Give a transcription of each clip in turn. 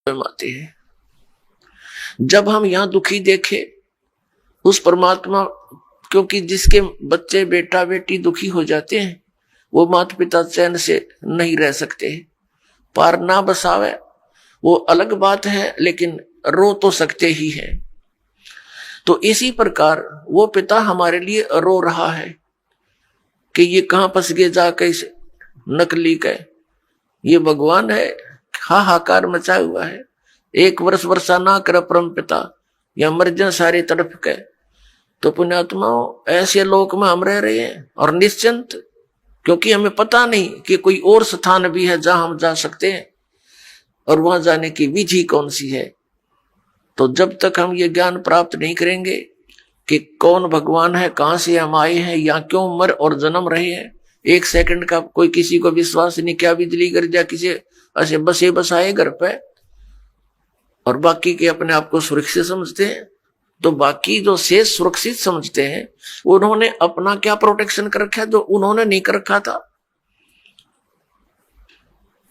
आते हैं। जब हम यहाँ दुखी देखे उस परमात्मा, क्योंकि जिसके बच्चे बेटा बेटी दुखी हो जाते हैं वो माता पिता चैन से नहीं रह सकते। पार ना बसावे वो अलग बात है, लेकिन रो तो सकते ही हैं। तो इसी प्रकार वो पिता हमारे लिए रो रहा है कि ये कहां फंस गए जाके इस नकली के। ये भगवान है, हाहाकार मचा हुआ है। एक वर्ष वर्षा ना कर परम पिता, या मर जा सारे तड़प के। तो पुण्यात्माओं, ऐसे लोक में हम रह रहे हैं और निश्चिंत, क्योंकि हमें पता नहीं कि कोई और स्थान भी है जहां हम जा सकते हैं और वहां जाने की विधि कौन सी है। तो जब तक हम ये ज्ञान प्राप्त नहीं करेंगे कि कौन भगवान है, कहां से हम आए हैं, या क्यों मर और जन्म रहे हैं, एक सेकंड का कोई किसी को विश्वास नहीं। क्या बिजली गिर जा किसी ऐसे बसे बसाए घर पे और बाकी के अपने आप को सुरक्षित समझते हैं। तो बाकी जो शेष सुरक्षित समझते हैं उन्होंने अपना क्या प्रोटेक्शन कर रखा है जो उन्होंने नहीं कर रखा था।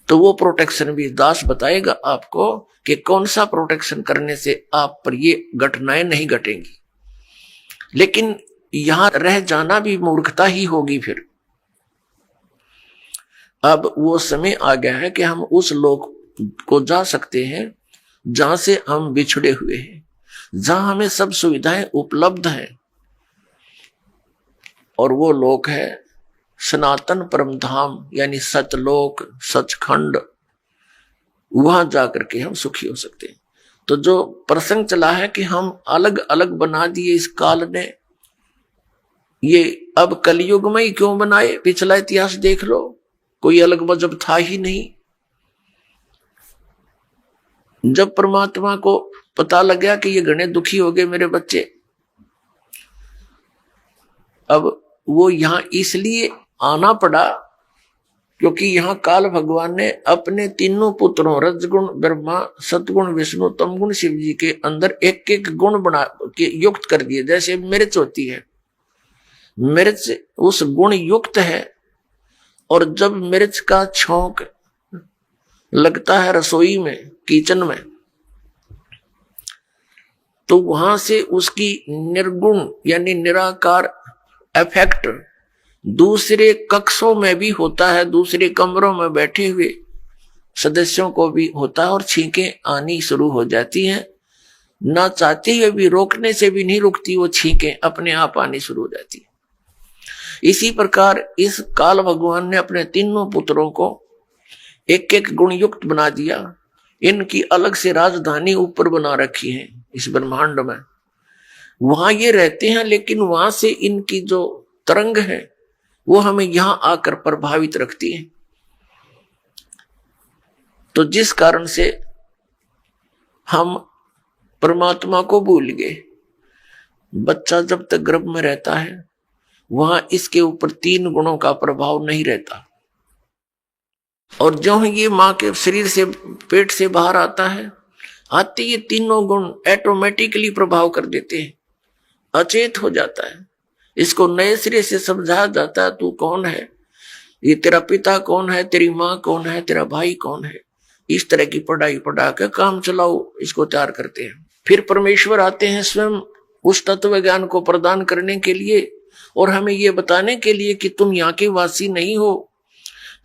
तो वो प्रोटेक्शन भी दास बताएगा आपको कि कौन सा प्रोटेक्शन करने से आप पर ये घटनाएं नहीं घटेंगी। लेकिन यहां रह जाना भी मूर्खता ही होगी। फिर अब वो समय आ गया है कि हम उस लोक को जा सकते हैं जहां से हम बिछड़े हुए हैं, जहां हमें सब सुविधाएं उपलब्ध हैं। और वो लोक है सनातन परम धाम, यानी सतलोक, सचखंड। वहां जाकर के हम सुखी हो सकते हैं। तो जो प्रसंग चला है कि हम अलग अलग बना दिए इस काल ने, ये अब कलयुग में ही क्यों बनाए? पिछला इतिहास देख लो, कोई अलग मजहब था ही नहीं। जब परमात्मा को पता लग गया कि ये घने दुखी हो गए मेरे बच्चे, अब वो यहां इसलिए आना पड़ा क्योंकि यहां काल भगवान ने अपने तीनों पुत्रों रजगुण ब्रह्मा, सतगुण विष्णु, तमगुण शिव जी के अंदर एक एक गुण बना के युक्त कर दिए। जैसे मिर्च होती है, मिर्च उस गुण युक्त है, और जब मिर्च का छौंक लगता है रसोई में, किचन में, तो वहां से उसकी निर्गुण यानी निराकार इफेक्ट दूसरे कक्षों में भी होता है, दूसरे कमरों में बैठे हुए सदस्यों को भी होता है, और छींकें आनी शुरू हो जाती हैं। ना चाहते हुए भी, रोकने से भी नहीं रुकती, वो छींकें अपने आप आनी शुरू हो जाती है। इसी प्रकार इस काल भगवान ने अपने तीनों पुत्रों को एक एक गुण युक्त बना दिया। इनकी अलग से राजधानी ऊपर बना रखी है इस ब्रह्मांड में। वहां ये रहते हैं, लेकिन वहां से इनकी जो तरंग है वो हमें यहां आकर प्रभावित रखती है। तो जिस कारण से हम परमात्मा को भूल गए। बच्चा जब तक गर्भ में रहता है वहां इसके ऊपर तीन गुणों का प्रभाव नहीं रहता, और जो ये मां के शरीर से, पेट से बाहर आता है, आते ये तीनों गुण ऑटोमेटिकली प्रभाव कर देते हैं, अचेत हो जाता है। इसको नए सिरे से समझाया जाता है, तू कौन है, ये तेरा पिता कौन है, तेरी माँ कौन है, तेरा भाई कौन है। इस तरह की पढ़ाई पढ़ा के काम चलाओ इसको तैयार करते हैं। फिर परमेश्वर आते हैं स्वयं उस तत्व ज्ञान को प्रदान करने के लिए, और हमें ये बताने के लिए कि तुम यहाँ के वासी नहीं हो,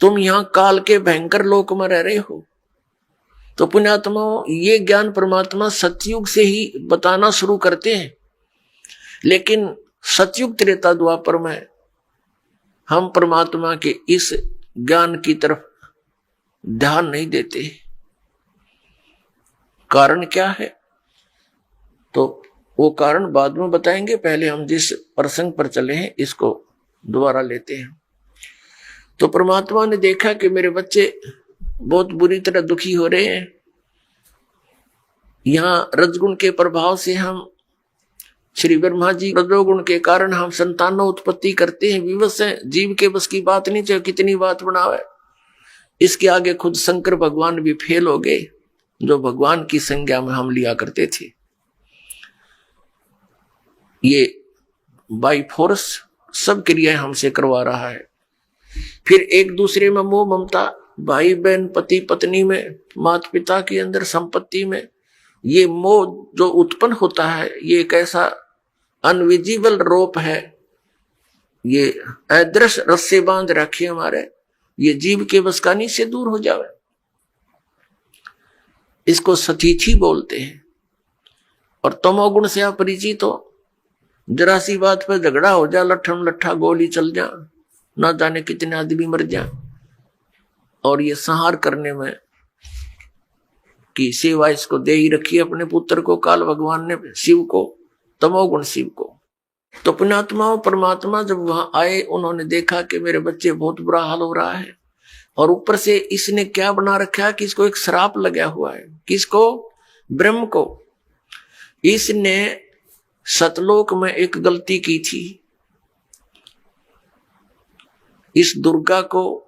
तुम यहाँ काल के भयंकर लोक में रह रहे हो। तो पुण्यात्माओं, ये ज्ञान परमात्मा सतयुग से ही बताना शुरू करते हैं, लेकिन सतयुग त्रेता द्वापर में हम परमात्मा के इस ज्ञान की तरफ ध्यान नहीं देते। कारण क्या है? तो वो कारण बाद में बताएंगे, पहले हम जिस प्रसंग पर चले हैं इसको दोबारा लेते हैं। तो परमात्मा ने देखा कि मेरे बच्चे बहुत बुरी तरह दुखी हो रहे हैं। यहां रजगुण के प्रभाव से हम श्री ब्रह्मा जी, रजोगुण के कारण हम संतानों उत्पत्ति करते हैं, विवश है, जीव के बस की बात नहीं, चाहे कितनी बात बनावे। इसके आगे खुद शंकर भगवान भी फेल हो गए, जो भगवान की संज्ञा में हम लिया करते थे। ये बाई फोर्स सब क्रियाएं हमसे करवा रहा है। फिर एक दूसरे में मोह ममता भाई बहन, पति पत्नी में, माता पिता के अंदर, संपत्ति में, ये मोह जो उत्पन्न होता है, ये एक ऐसा अनविजिबल रोप है, ये अदृश्य रस्से बांध रखे हमारे, ये जीव के बस का नहीं से दूर हो जावे। इसको सतीथी बोलते हैं। और तमोगुण से आप परिचित हो, जरा सी बात पर झगड़ा हो जा, लट्ठम लट्ठा गोली चल जा, ना जाने कितने आदमी मर जा। और ये संहार करने में की सेवा इसको दे ही रखी अपने पुत्र को, काल भगवान ने शिव को, तमोगुण शिव को। तो पुण्यात्मा परमात्मा जब वहां आए, उन्होंने देखा कि मेरे बच्चे बहुत बुरा हाल हो रहा है। और ऊपर से इसने क्या बना रखा है कि इसको एक श्राप लगा हुआ है। किसको? ब्रह्म को। इसने सतलोक में एक गलती की थी। इस दुर्गा को,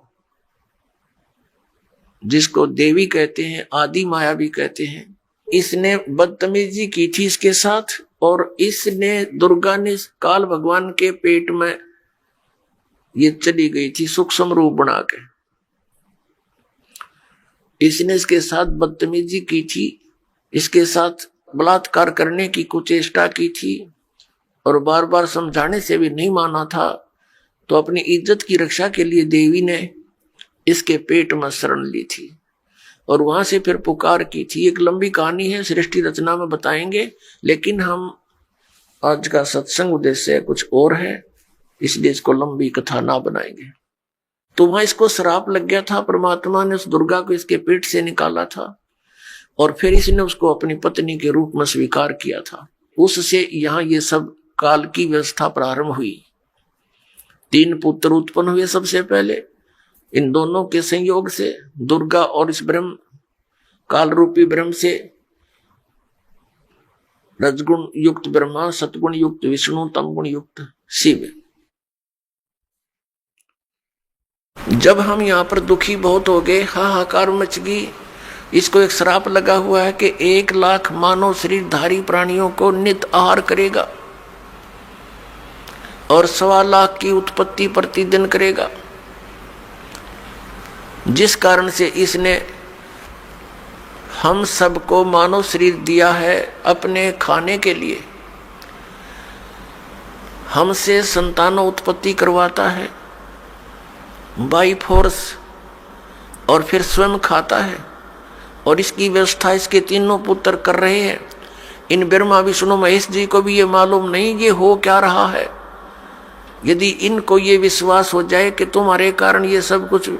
जिसको देवी कहते हैं, आदि माया भी कहते हैं, इसने बदतमीजी की थी इसके साथ। और इसने, दुर्गा ने काल भगवान के पेट में ये चली गई थी सूक्ष्म रूप बना के। इसने इसके साथ बदतमीजी की थी, इसके साथ बलात्कार करने की कुचेष्टा की थी। और बार बार समझाने से भी नहीं माना था। तो अपनी इज्जत की रक्षा के लिए देवी ने इसके पेट में शरण ली थी और वहां से फिर पुकार की थी। एक लंबी कहानी है, सृष्टि रचना में बताएंगे, लेकिन हम आज का सत्संग उद्देश्य कुछ और है, इसलिए इसको लंबी कथा ना बनाएंगे। तो वहां इसको श्राप लग गया था। परमात्मा ने उस दुर्गा को इसके पेट से निकाला था और फिर इसने उसको अपनी पत्नी के रूप में स्वीकार किया था। उससे यहाँ ये सब काल की व्यवस्था प्रारंभ हुई। 3 पुत्र उत्पन्न हुए सबसे पहले। इन दोनों के संयोग से, दुर्गा और इस ब्रह्म, काल रूपी ब्रह्म से, रजगुण युक्त ब्रह्मा, सतगुण युक्त विष्णु, तमगुण युक्त शिव। जब हम यहाँ पर दुखी बहुत हो गए, हाहाकार मच गई, इसको एक श्राप लगा हुआ है कि 1 लाख मानव शरीरधारी प्राणियों को नित आहार करेगा और 1.25 लाख की उत्पत्ति प्रतिदिन करेगा। जिस कारण से इसने हम सबको मानव शरीर दिया है अपने खाने के लिए। हमसे संतानों उत्पत्ति करवाता है बाई फोर्स और फिर स्वयं खाता है। और इसकी व्यवस्था इसके 3 पुत्र कर रहे हैं। इन ब्रह्मा विष्णु महेश जी को भी ये मालूम नहीं ये हो क्या रहा है। यदि इनको ये विश्वास हो जाए कि तुम्हारे कारण ये सब कुछ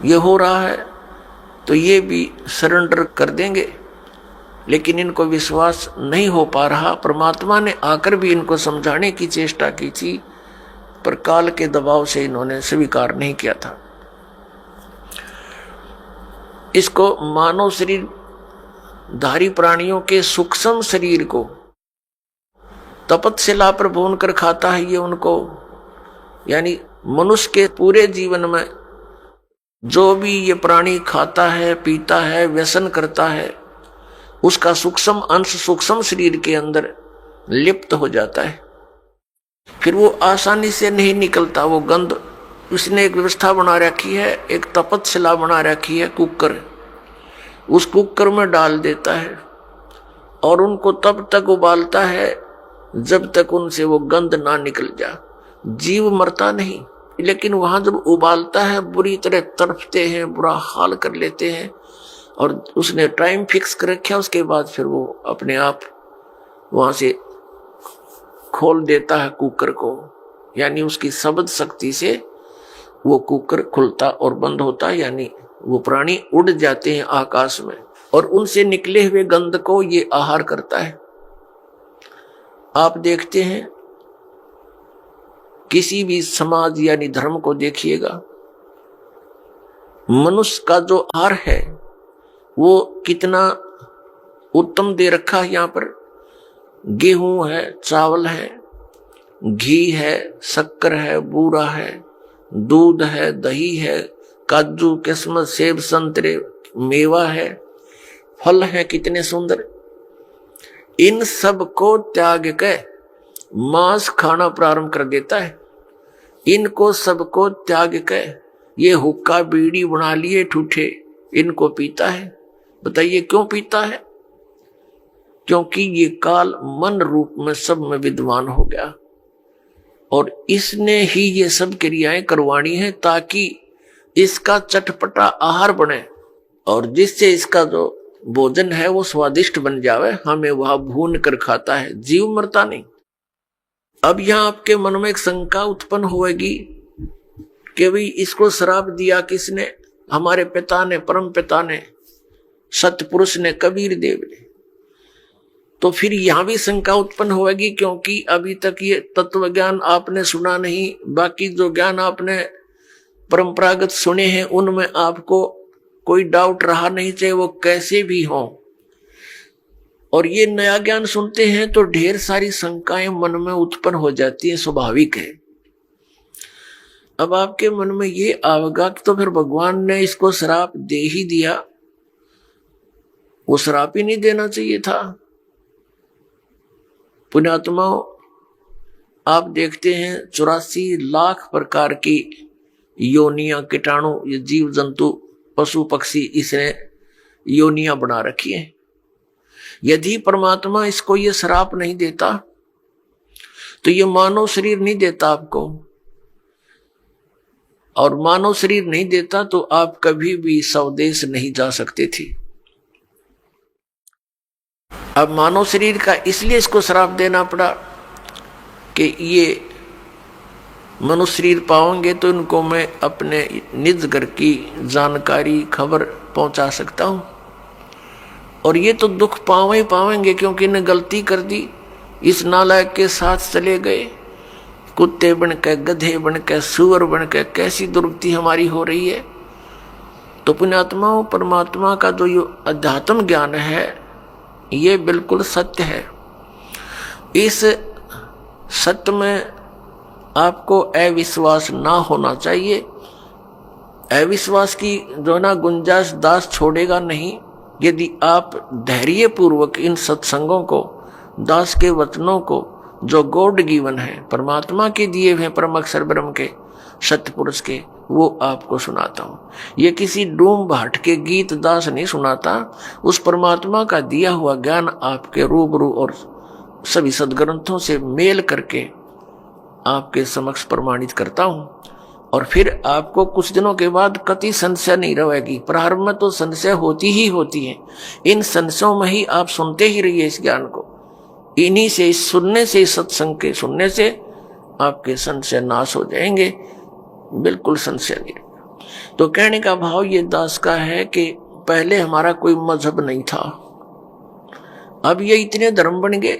ये हो रहा है तो ये भी सरेंडर कर देंगे, लेकिन इनको विश्वास नहीं हो पा रहा। परमात्मा ने आकर भी इनको समझाने की चेष्टा की थी, पर काल के दबाव से इन्होंने स्वीकार नहीं किया था। इसको मानव शरीर धारी प्राणियों के सूक्ष्म शरीर को तपस्या पर भून कर खाता है ये उनको। यानी मनुष्य के पूरे जीवन में जो भी ये प्राणी खाता है, पीता है, व्यसन करता है, उसका सूक्ष्म अंश सूक्ष्म शरीर के अंदर लिप्त हो जाता है। फिर वो आसानी से नहीं निकलता वो गंध। उसने एक व्यवस्था बना रखी है, एक तपस्या बना रखी है, कुकर। उस कुकर में डाल देता है और उनको तब तक उबालता है जब तक उनसे वो गंध ना निकल जा। जीव मरता नहीं, लेकिन वहां जब उबालता है बुरी तरह तड़पते हैं, बुरा हाल कर लेते हैं। और उसने टाइम फिक्स कर रखा, उसके बाद फिर वो अपने आप वहां से खोल देता है कुकर को। यानी उसकी शब्द शक्ति से वो कुकर खुलता और बंद होता है। यानी वो प्राणी उड़ जाते हैं आकाश में और उनसे निकले हुए गंध को ये आहार करता है। आप देखते हैं किसी भी समाज यानी धर्म को देखिएगा, मनुष्य का जो आहार है वो कितना उत्तम दे रखा है। यहाँ पर गेहूं है, चावल है, घी है, शक्कर है, बूरा है, दूध है, दही है, काजू, किस्मत, सेब, संतरे, मेवा है, फल है, कितने सुंदर। इन सब को त्याग के मांस खाना प्रारंभ कर देता है। इनको सबको त्याग के ये हुक्का बीड़ी बना लिए ठूठे, इनको पीता है। बताइए क्यों पीता है? क्योंकि ये काल मन रूप में सब में विद्वान हो गया और इसने ही ये सब क्रियाएं करवानी है ताकि इसका चटपटा आहार बने और जिससे इसका जो भोजन है वो स्वादिष्ट बन जावे। हमें वह भून कर खाता है, जीव मरता नहीं। अब यहां आपके मन में एक शंका उत्पन्न होगी कि भाई इसको श्राप दिया किसने? हमारे पिता ने, परम पिता ने, सतपुरुष ने, कबीर देव ने। तो फिर यहां भी शंका उत्पन्न होगी क्योंकि अभी तक ये तत्व ज्ञान आपने सुना नहीं। बाकी जो ज्ञान आपने परंपरागत सुने हैं उनमें आपको कोई डाउट रहा नहीं, चाहे वो कैसे भी हो। और ये नया ज्ञान सुनते हैं तो ढेर सारी शंकाएं मन में उत्पन्न हो जाती है, स्वाभाविक है। अब आपके मन में ये आवेगा कि तो फिर भगवान ने इसको श्राप दे ही दिया, वो श्राप ही नहीं देना चाहिए था। पुण्यात्माओं, आप देखते हैं 84 लाख प्रकार की योनियां, कीटाणु, ये जीव जंतु, पशु पक्षी, इसने योनियां बना रखी है। यदि परमात्मा इसको ये श्राप नहीं देता तो ये मानव शरीर नहीं देता आपको, और मानव शरीर नहीं देता तो आप कभी भी स्वदेश नहीं जा सकते थे। अब मानव शरीर का इसलिए इसको श्राप देना पड़ा कि ये मनुष्य शरीर पाओगे तो इनको मैं अपने निज घर की जानकारी, खबर पहुंचा सकता हूं, और ये तो दुख पावेंगे क्योंकि इन्हें गलती कर दी, इस नालायक के साथ चले गए, कुत्ते बन के, गधे बन के, सुअर बन के, कैसी दुर्गति हमारी हो रही है। तो पुण्यात्माओं, परमात्मा का जो ये अध्यात्म ज्ञान है ये बिल्कुल सत्य है। इस सत्य में आपको अविश्वास ना होना चाहिए। अविश्वास की जो ना गुंजाइश दास छोड़ेगा नहीं। यदि आप धैर्य पूर्वक इन सत्संगों को, दास के वचनों को, जो गॉड गिवन है, परमात्मा के दिए हुए परम अक्षर ब्रह्म के, सतपुरुष के, वो आपको सुनाता हूँ। ये किसी डूम भाट के गीत दास नहीं सुनाता, उस परमात्मा का दिया हुआ ज्ञान आपके रूबरू और सभी सदग्रंथों से मेल करके आपके समक्ष प्रमाणित करता हूँ। और फिर आपको कुछ दिनों के बाद कति संशय नहीं रहेगी। प्रारंभ में तो संशय होती ही होती है, इन संशयों में ही आप सुनते ही रहिए इस ज्ञान को। इन्हीं से, इस सुनने से, इस सत्संग के सुनने से आपके संशय नाश हो जाएंगे, बिल्कुल संशय नहीं। तो कहने का भाव ये दास का है कि पहले हमारा कोई मजहब नहीं था, अब ये इतने धर्म बन गए।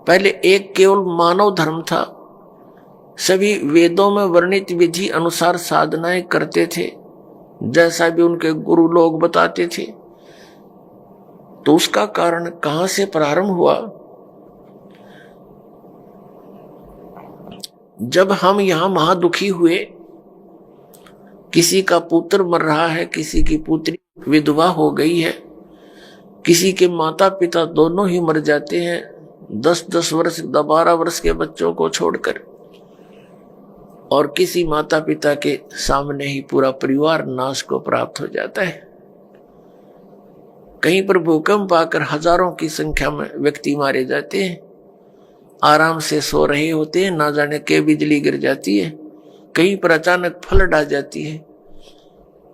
पहले एक केवल मानव धर्म था, सभी वेदों में वर्णित विधि अनुसार साधनाएं करते थे, जैसा भी उनके गुरु लोग बताते थे। तो उसका कारण कहां से प्रारंभ हुआ? जब हम यहां महादुखी हुए, किसी का पुत्र मर रहा है, किसी की पुत्री विधवा हो गई है, किसी के माता पिता दोनों ही मर जाते हैं 10-10 वर्ष, 12 वर्ष के बच्चों को छोड़कर, और किसी माता पिता के सामने ही पूरा परिवार नाश को प्राप्त हो जाता है। कहीं पर भूकंप आकर हजारों की संख्या में व्यक्ति मारे जाते हैं, आराम से सो रहे होते हैं, ना जाने के बिजली गिर जाती है, कहीं पर अचानक फ्लड आ जाती है,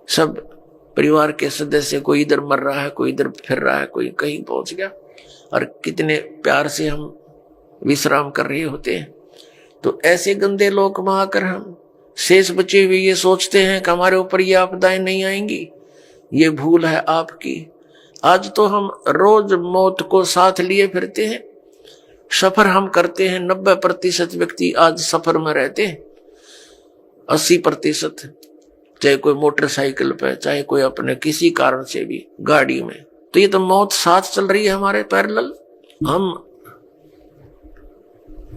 सब परिवार के सदस्य, कोई इधर मर रहा है, कोई इधर फिर रहा है, कोई कहीं पहुंच गया, और कितने प्यार से हम विश्राम कर रहे होते हैं। तो ऐसे गंदे लोक में आकर हम शेष बचे हुए ये सोचते हैं कि हमारे ऊपर ये आपदाएं नहीं आएंगी। ये भूल है आपकी। आज तो हम रोज मौत को साथ लिए फिरते हैं, सफर हम करते हैं। 90% व्यक्ति आज सफर में रहते हैं, 80% चाहे कोई मोटरसाइकिल पे, चाहे कोई अपने किसी कारण से भी गाड़ी में। तो ये तो मौत साथ चल रही है हमारे पैरेलल। हम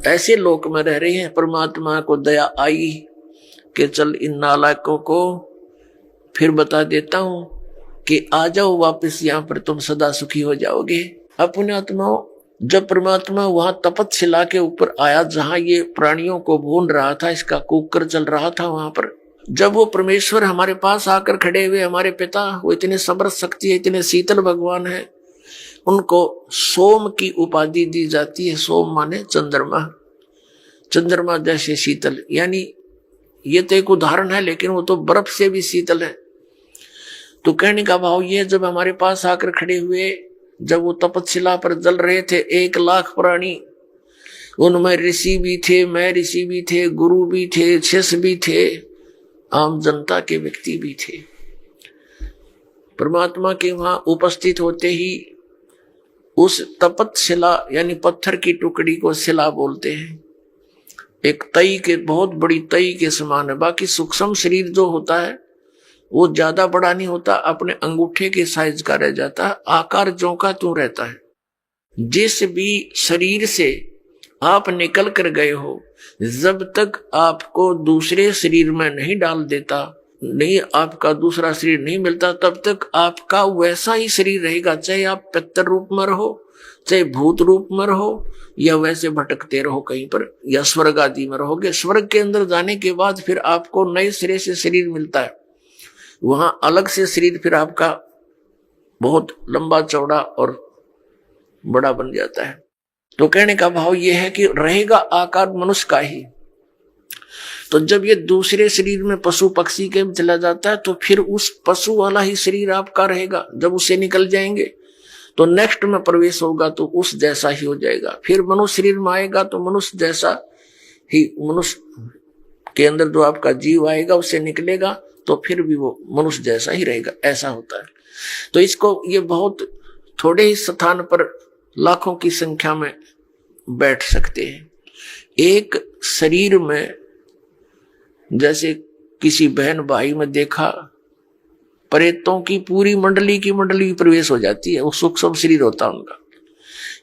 ऐसे लोक में रह रहे हैं। परमात्मा को दया आई कि चल इन नालायकों को फिर बता देता हूं कि आ जाओ वापस, यहां पर तुम सदा सुखी हो जाओगे। अपने आत्माओं, जब परमात्मा वहां तपतशिला के ऊपर आया, जहां ये प्राणियों को भून रहा था, इसका कुकर चल रहा था, वहां पर जब वो परमेश्वर हमारे पास आकर खड़े हुए, हमारे पिता, वो इतने समर्थ शक्ति है, इतने शीतल भगवान है, उनको सोम की उपाधि दी जाती है। सोम माने चंद्रमा, चंद्रमा जैसे शीतल। यानी ये तो एक उदाहरण है, लेकिन वो तो बर्फ से भी शीतल है। तो कहने का भाव ये, जब हमारे पास आकर खड़े हुए, जब वो तपस्या पर जल रहे थे, 1,00,000 प्राणी, उनमें ऋषि भी थे, मैं ऋषि भी थे, गुरु भी थे, शिष्य भी थे, आम जनता के व्यक्ति भी थे। परमात्मा के वहां उपस्थित होते ही उस तपतशिला यानी पत्थर की टुकड़ी को शिला बोलते हैं। एक तई के, बहुत बड़ी तई के समान है। बाकी सूक्ष्म शरीर जो होता है वो ज्यादा बड़ा नहीं होता, अपने अंगूठे के साइज का रह जाता है, आकार ज्यों का त्यों रहता है। जिस भी शरीर से आप निकल कर गए हो, जब तक आपको दूसरे शरीर में नहीं डाल देता, नहीं आपका दूसरा शरीर नहीं मिलता, तब तक आपका वैसा ही शरीर रहेगा। चाहे आप पितर रूप में रहो, चाहे भूत रूप में रहो, या वैसे भटकते रहो कहीं पर, या स्वर्ग आदि में रहोगे। स्वर्ग के अंदर जाने के बाद फिर आपको नए सिरे से शरीर मिलता है, वहां अलग से शरीर फिर आपका बहुत लंबा चौड़ा और बड़ा बन जाता है। तो कहने का भाव यह है कि रहेगा आकार मनुष्य का ही। तो जब ये दूसरे शरीर में पशु पक्षी के चला जाता है, तो फिर उस पशु वाला ही शरीर आपका रहेगा। जब उससे निकल जाएंगे तो नेक्स्ट में प्रवेश होगा तो उस जैसा ही हो जाएगा। फिर मनुष्य शरीर में आएगा तो मनुष्य जैसा ही, मनुष्य के अंदर जो आपका जीव आएगा उससे निकलेगा तो फिर भी वो मनुष्य जैसा ही रहेगा। ऐसा होता है। तो इसको ये बहुत थोड़े ही स्थान पर लाखों की संख्या में बैठ सकते हैं। एक शरीर में जैसे किसी बहन भाई में देखा, प्रेतों की पूरी मंडली की मंडली प्रवेश हो जाती है। वो सूक्ष्म शरीर होता है उनका,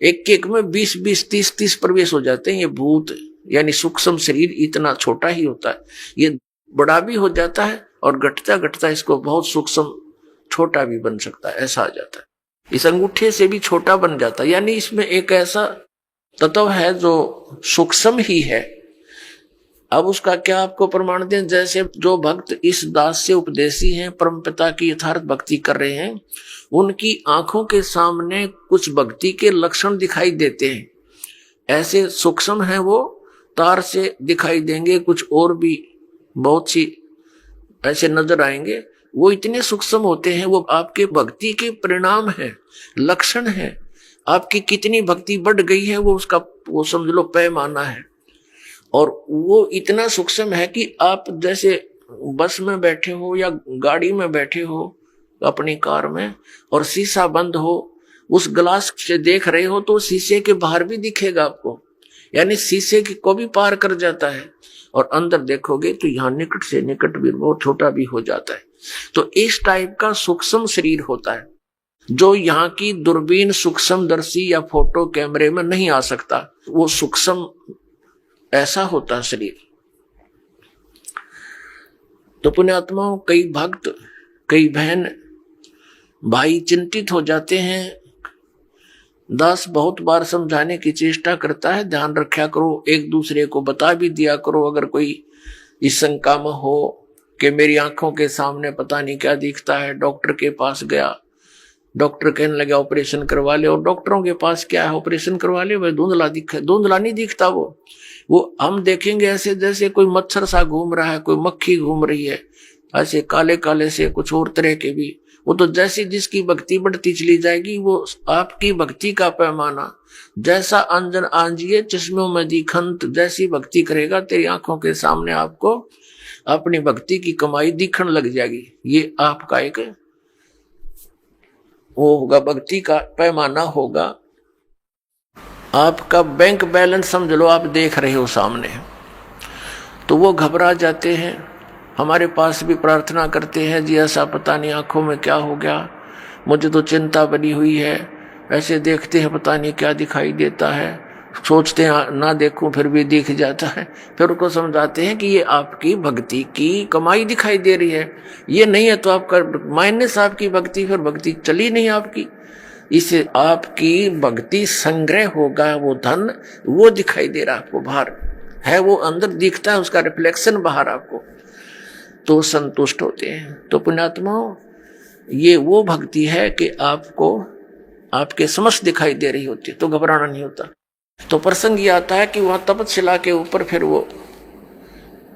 एक एक में 20-20, 30-30 प्रवेश हो जाते हैं। ये भूत यानी सूक्ष्म शरीर इतना छोटा ही होता है, ये बड़ा भी हो जाता है और घटता घटता इसको बहुत सूक्ष्म छोटा भी बन सकता है, ऐसा आ जाता है। इस अंगूठे से भी छोटा बन जाता है। यानी इसमें एक ऐसा तत्व है जो सूक्ष्म ही है। अब उसका क्या आपको प्रमाण दें? जैसे जो भक्त इस दास से उपदेशी हैं, परमपिता की यथार्थ भक्ति कर रहे हैं, उनकी आंखों के सामने कुछ भक्ति के लक्षण दिखाई देते हैं। ऐसे सूक्ष्म है वो, तार से दिखाई देंगे, कुछ और भी बहुत सी ऐसे नजर आएंगे। वो इतने सूक्ष्म होते हैं, वो आपके भक्ति के परिणाम है, लक्षण है। आपकी कितनी भक्ति बढ़ गई है वो उसका, वो समझ लो पैमाना है। और वो इतना सूक्ष्म है कि आप जैसे बस में बैठे हो या गाड़ी में बैठे हो अपनी कार में, और शीशा बंद हो, उस ग्लास से देख रहे हो तो शीशे के बाहर भी दिखेगा आपको, यानी शीशे को भी पार कर जाता है। और अंदर देखोगे तो यहाँ निकट से निकट भी बहुत छोटा भी हो जाता है। तो इस टाइप का सूक्ष्म शरीर होता है जो यहाँ की दूरबीन सूक्ष्मदर्शी या फोटो कैमरे में नहीं आ सकता। वो सूक्ष्म ऐसा होता है शरीर। तो पुण्यात्माओं, कई भक्त, कई बहन भाई चिंतित हो जाते हैं। दास बहुत बार समझाने की चेष्टा करता है, ध्यान रखा करो, एक दूसरे को बता भी दिया करो। अगर कोई इस शंका में हो कि मेरी आंखों के सामने पता नहीं क्या दिखता है, डॉक्टर के पास गया, डॉक्टर कहने लगे ऑपरेशन करवा ले, और डॉक्टरों के पास क्या है, ऑपरेशन करवा ले, वह धुंधला दिखे। धुंधला नहीं दिखता वो हम देखेंगे ऐसे जैसे कोई मच्छर सा घूम रहा है, कोई मक्खी घूम रही है, ऐसे काले काले से, कुछ और तरह के भी। वो तो जैसी जिसकी भक्ति बढ़ती चली जाएगी, वो आपकी भक्ति का पैमाना जैसा अंजन आंजिए चश्मों में दिखंत, जैसी भक्ति करेगा तेरी आंखों के सामने आपको अपनी भक्ति की कमाई दिखने लग जाएगी। ये आपका एक वो होगा, भक्ति का पैमाना होगा। आपका बैंक बैलेंस समझ लो, आप देख रहे हो सामने, तो वो घबरा जाते हैं, हमारे पास भी प्रार्थना करते हैं, जी ऐसा पता नहीं आंखों में क्या हो गया, मुझे तो चिंता बनी हुई है। ऐसे देखते हैं पता नहीं क्या दिखाई देता है, सोचते हैं ना देखूं फिर भी दिख जाता है। फिर उनको समझाते हैं कि ये आपकी भक्ति की कमाई दिखाई दे रही है, ये नहीं है तो आपका माइनस आपकी भक्ति, फिर भक्ति चली नहीं आपकी। इससे आपकी भक्ति संग्रह होगा, वो धन वो दिखाई दे रहा आपको, बाहर है वो, अंदर दिखता है उसका रिफ्लेक्शन बाहर आपको। तो संतुष्ट होते हैं। तो पुण्यात्माओं, ये वो भक्ति है कि आपको आपके समक्ष दिखाई दे रही होती है तो घबराना नहीं होता। तो प्रसंग ये आता है कि वहां तपतशिला के ऊपर फिर वो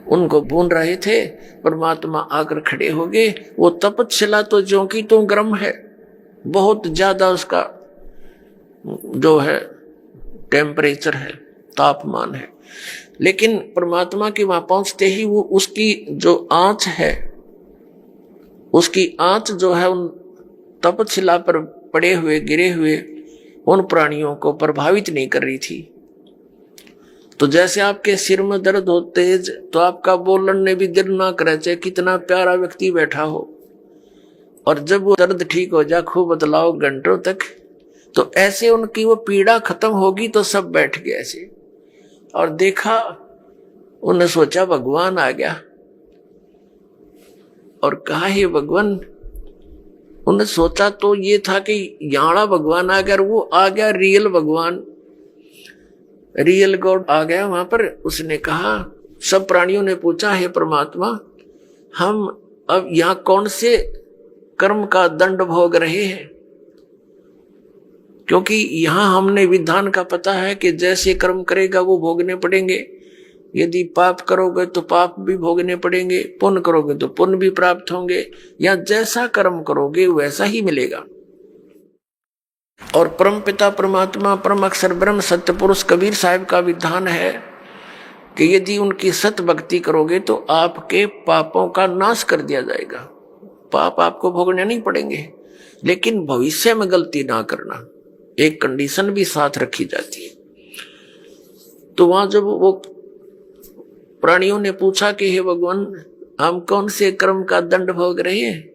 उनको भून रहे थे, परमात्मा आकर खड़े हो गए। वो तपतशिला तो ज्यों की तो गर्म है, बहुत ज्यादा उसका जो है टेम्परेचर है, तापमान है, लेकिन परमात्मा के वहां पहुंचते ही वो उसकी जो आंच है, उसकी आंच जो है उन तपतशिला पर पड़े हुए गिरे हुए उन प्राणियों को प्रभावित नहीं कर रही थी। तो जैसे आपके सिर में दर्द हो तेज, तो आपका बोलने भी दिल ना करे, चाहे कितना प्यारा व्यक्ति बैठा हो, और जब वो दर्द ठीक हो जाए खूब बदलाव घंटों तक, तो ऐसे उनकी वो पीड़ा खत्म होगी तो सब बैठ गए ऐसे। और देखा, उन्हें सोचा भगवान आ गया, और कहा हे भगवान। उन्हें सोचा तो ये था कि यहाँ भगवान आ गया, और वो आ गया रियल भगवान, रियल गॉड आ गया वहां पर। उसने कहा, सब प्राणियों ने पूछा, हे परमात्मा, हम अब यहाँ कौन से कर्म का दंड भोग रहे हैं? क्योंकि यहां हमने विधान का पता है कि जैसे कर्म करेगा वो भोगने पड़ेंगे। यदि पाप करोगे तो पाप भी भोगने पड़ेंगे, पुण्य करोगे तो पुण्य भी प्राप्त होंगे, या जैसा कर्म करोगे वैसा ही मिलेगा। और परम पिता परमात्मा परम अक्षर ब्रह्म सत्य पुरुष कबीर साहिब का विधान है कि यदि उनकी सत भक्ति करोगे तो आपके पापों का नाश कर दिया जाएगा। पाप आपको भोगने नहीं पड़ेंगे, लेकिन भविष्य में गलती ना करना, एक कंडीशन भी साथ रखी जाती है। तो वहां जब वो प्राणियों ने पूछा कि हे भगवान, हम कौन से कर्म का दंड भोग रहे हैं,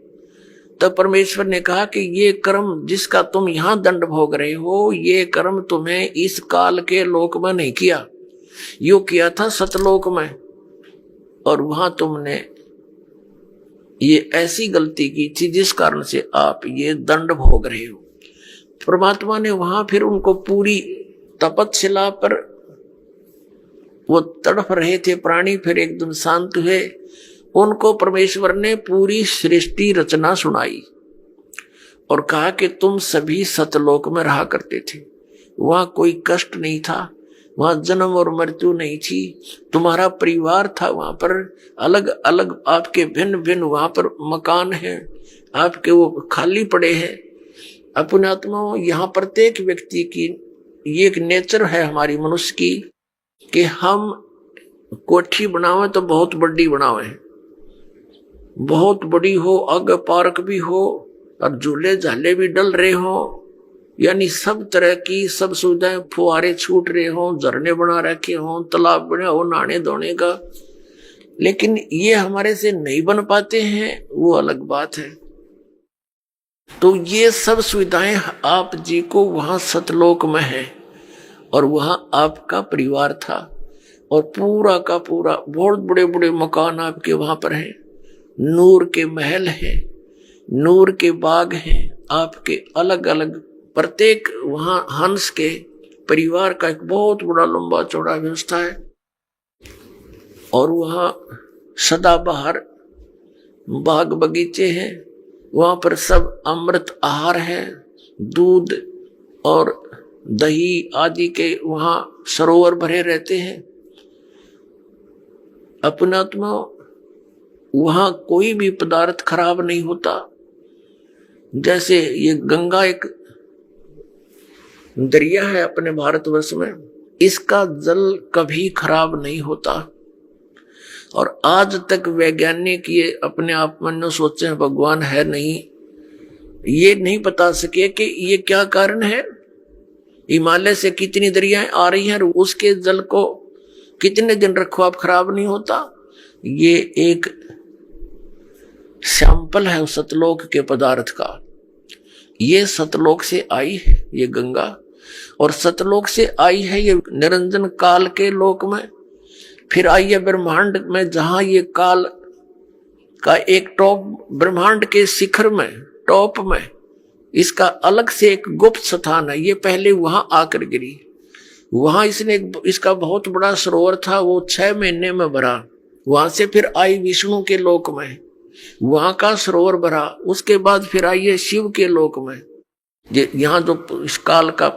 तब परमेश्वर ने कहा कि ये कर्म जिसका तुम यहां दंड भोग रहे हो, ये कर्म तुम्हें इस काल के लोक में नहीं किया, यो किया था सतलोक में, और वहां तुमने ये ऐसी गलती की थी जिस कारण से आप ये दंड भोग रहे हो। परमात्मा ने वहां फिर उनको पूरी तपतशिला पर वो तड़प रहे थे प्राणी, फिर एकदम शांत हुए। उनको परमेश्वर ने पूरी सृष्टि रचना सुनाई और कहा कि तुम सभी सतलोक में रहा करते थे, वहां कोई कष्ट नहीं था, वहां जन्म और मृत्यु नहीं थी, तुम्हारा परिवार था वहां पर, अलग अलग आपके भिन्न भिन्न वहां पर मकान हैं, आपके वो खाली पड़े हैं। अपने आत्माओं, यहाँ प्रत्येक व्यक्ति की ये एक नेचर है हमारी मनुष्य की कि हम कोठी बनावे तो बहुत बड़ी बनावे, बहुत बड़ी हो, आगे पार्क भी हो और झूले झाले भी डल रहे हो, यानी सब तरह की सब सुविधाएं, फुहारे छूट रहे हो, झरने बना रखे हो, तालाब बने हो नहाने धोने का, लेकिन ये हमारे से नहीं बन पाते हैं, वो अलग बात है। तो ये सब सुविधाएं आप जी को वहां सतलोक में है, और वहां आपका परिवार था, और पूरा का पूरा बहुत बड़े बड़े मकान आपके वहां पर हैं, नूर के महल हैं, नूर के बाग हैं आपके, अलग अलग प्रत्येक वहां हंस के परिवार का एक बहुत बड़ा लंबा चौड़ा व्यवस्था है। और वहां सदाबहार बाग बगीचे हैं, वहां पर सब अमृत आहार है, दूध और दही आदि के वहां सरोवर भरे रहते हैं। अपनात्मा, वहां कोई भी पदार्थ खराब नहीं होता। जैसे ये गंगा एक दरिया है अपने भारतवर्ष में, इसका जल कभी खराब नहीं होता, और आज तक वैज्ञानिक ये अपने आप में सोचे हैं भगवान है नहीं, ये नहीं बता सके कि ये क्या कारण है। हिमालय से कितनी दरियाएं आ रही हैं, उसके जल को कितने दिन रखो आप खराब नहीं होता। ये एक सैंपल है उस सतलोक के पदार्थ का। ये सतलोक से आई है ये गंगा, और सतलोक से आई है ये निरंजन काल के लोक में, फिर आई है ब्रह्मांड में, जहां ये काल का एक टॉप, ब्रह्मांड के शिखर में टॉप में इसका अलग से एक गुप्त स्थान है। ये पहले वहां आकर गिरी, वहां इसने इसका बहुत बड़ा सरोवर था, वो 6 महीने में भरा, वहां से फिर आई विष्णु के लोक में, वहां का सरोवर भरा। उसके बाद फिर आई है शिव के लोक में। यहाँ जो इस काल का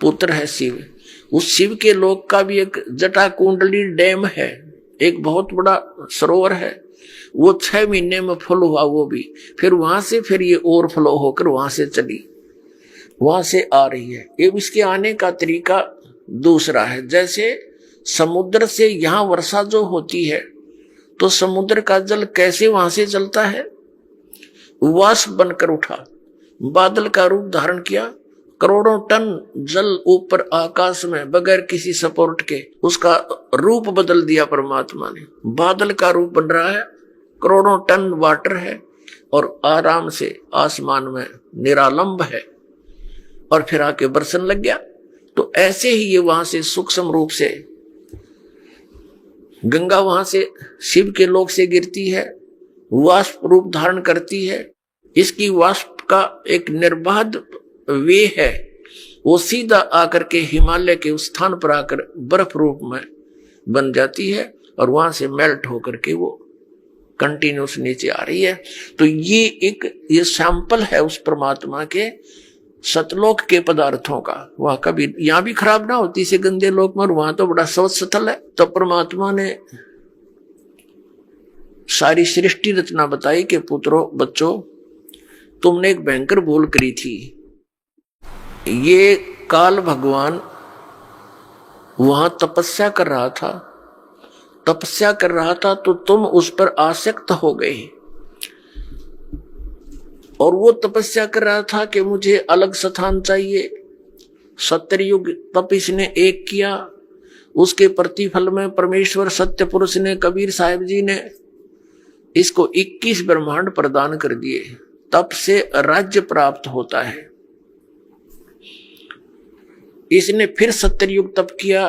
पुत्र है शिव, उस शिव के लोक का भी एक जटा कुंडली डैम है, एक बहुत बड़ा सरोवर है। वो 6 महीने में फुल हुआ वो भी। फिर वहां से फिर ये ओवरफ्लो होकर वहां से चली, वहां से आ रही है। ये इसके आने का तरीका दूसरा है। जैसे समुद्र से यहां वर्षा जो होती है, तो समुद्र का जल कैसे वहां से चलता है, वाष्प बनकर उठा, बादल का रूप धारण किया, करोड़ों टन जल ऊपर आकाश में बगैर किसी सपोर्ट के उसका रूप बदल दिया परमात्मा ने। बादल का रूप बन रहा है, करोड़ों टन वाटर है और आराम से आसमान में निरालंब है, और फिर आके बरसन लग गया। तो ऐसे ही ये वहां से सूक्ष्म रूप से गंगा वहां से शिव के लोक से गिरती है, वाष्प रूप धारण करती है। इसकी वाष्प का एक निर्बाध वे है, वो सीधा आकर के हिमालय के उस स्थान पर आकर बर्फ रूप में बन जाती है, और वहां से मेल्ट होकर के वो कंटिन्यूस नीचे आ रही है। तो ये सैंपल है उस परमात्मा के सतलोक के पदार्थों का। वहां कभी यहां भी खराब ना होती से गंदे लोक में, वहां तो बड़ा स्वच्छ स्थल है। तो परमात्मा ने सारी सृष्टि रचना बताई कि पुत्रों बच्चों, तुमने एक भयंकर भूल करी थी। ये काल भगवान वहां तपस्या कर रहा था, तो तुम उस पर आसक्त हो गए। और वो तपस्या कर रहा था कि मुझे अलग स्थान चाहिए। सत्ययुग तप इसने एक किया, उसके प्रतिफल में परमेश्वर सत्य पुरुष ने, कबीर साहिब जी ने इसको 21 ब्रह्मांड प्रदान कर दिए। तप से राज्य प्राप्त होता है। इसने फिर सत्ययुग तप किया।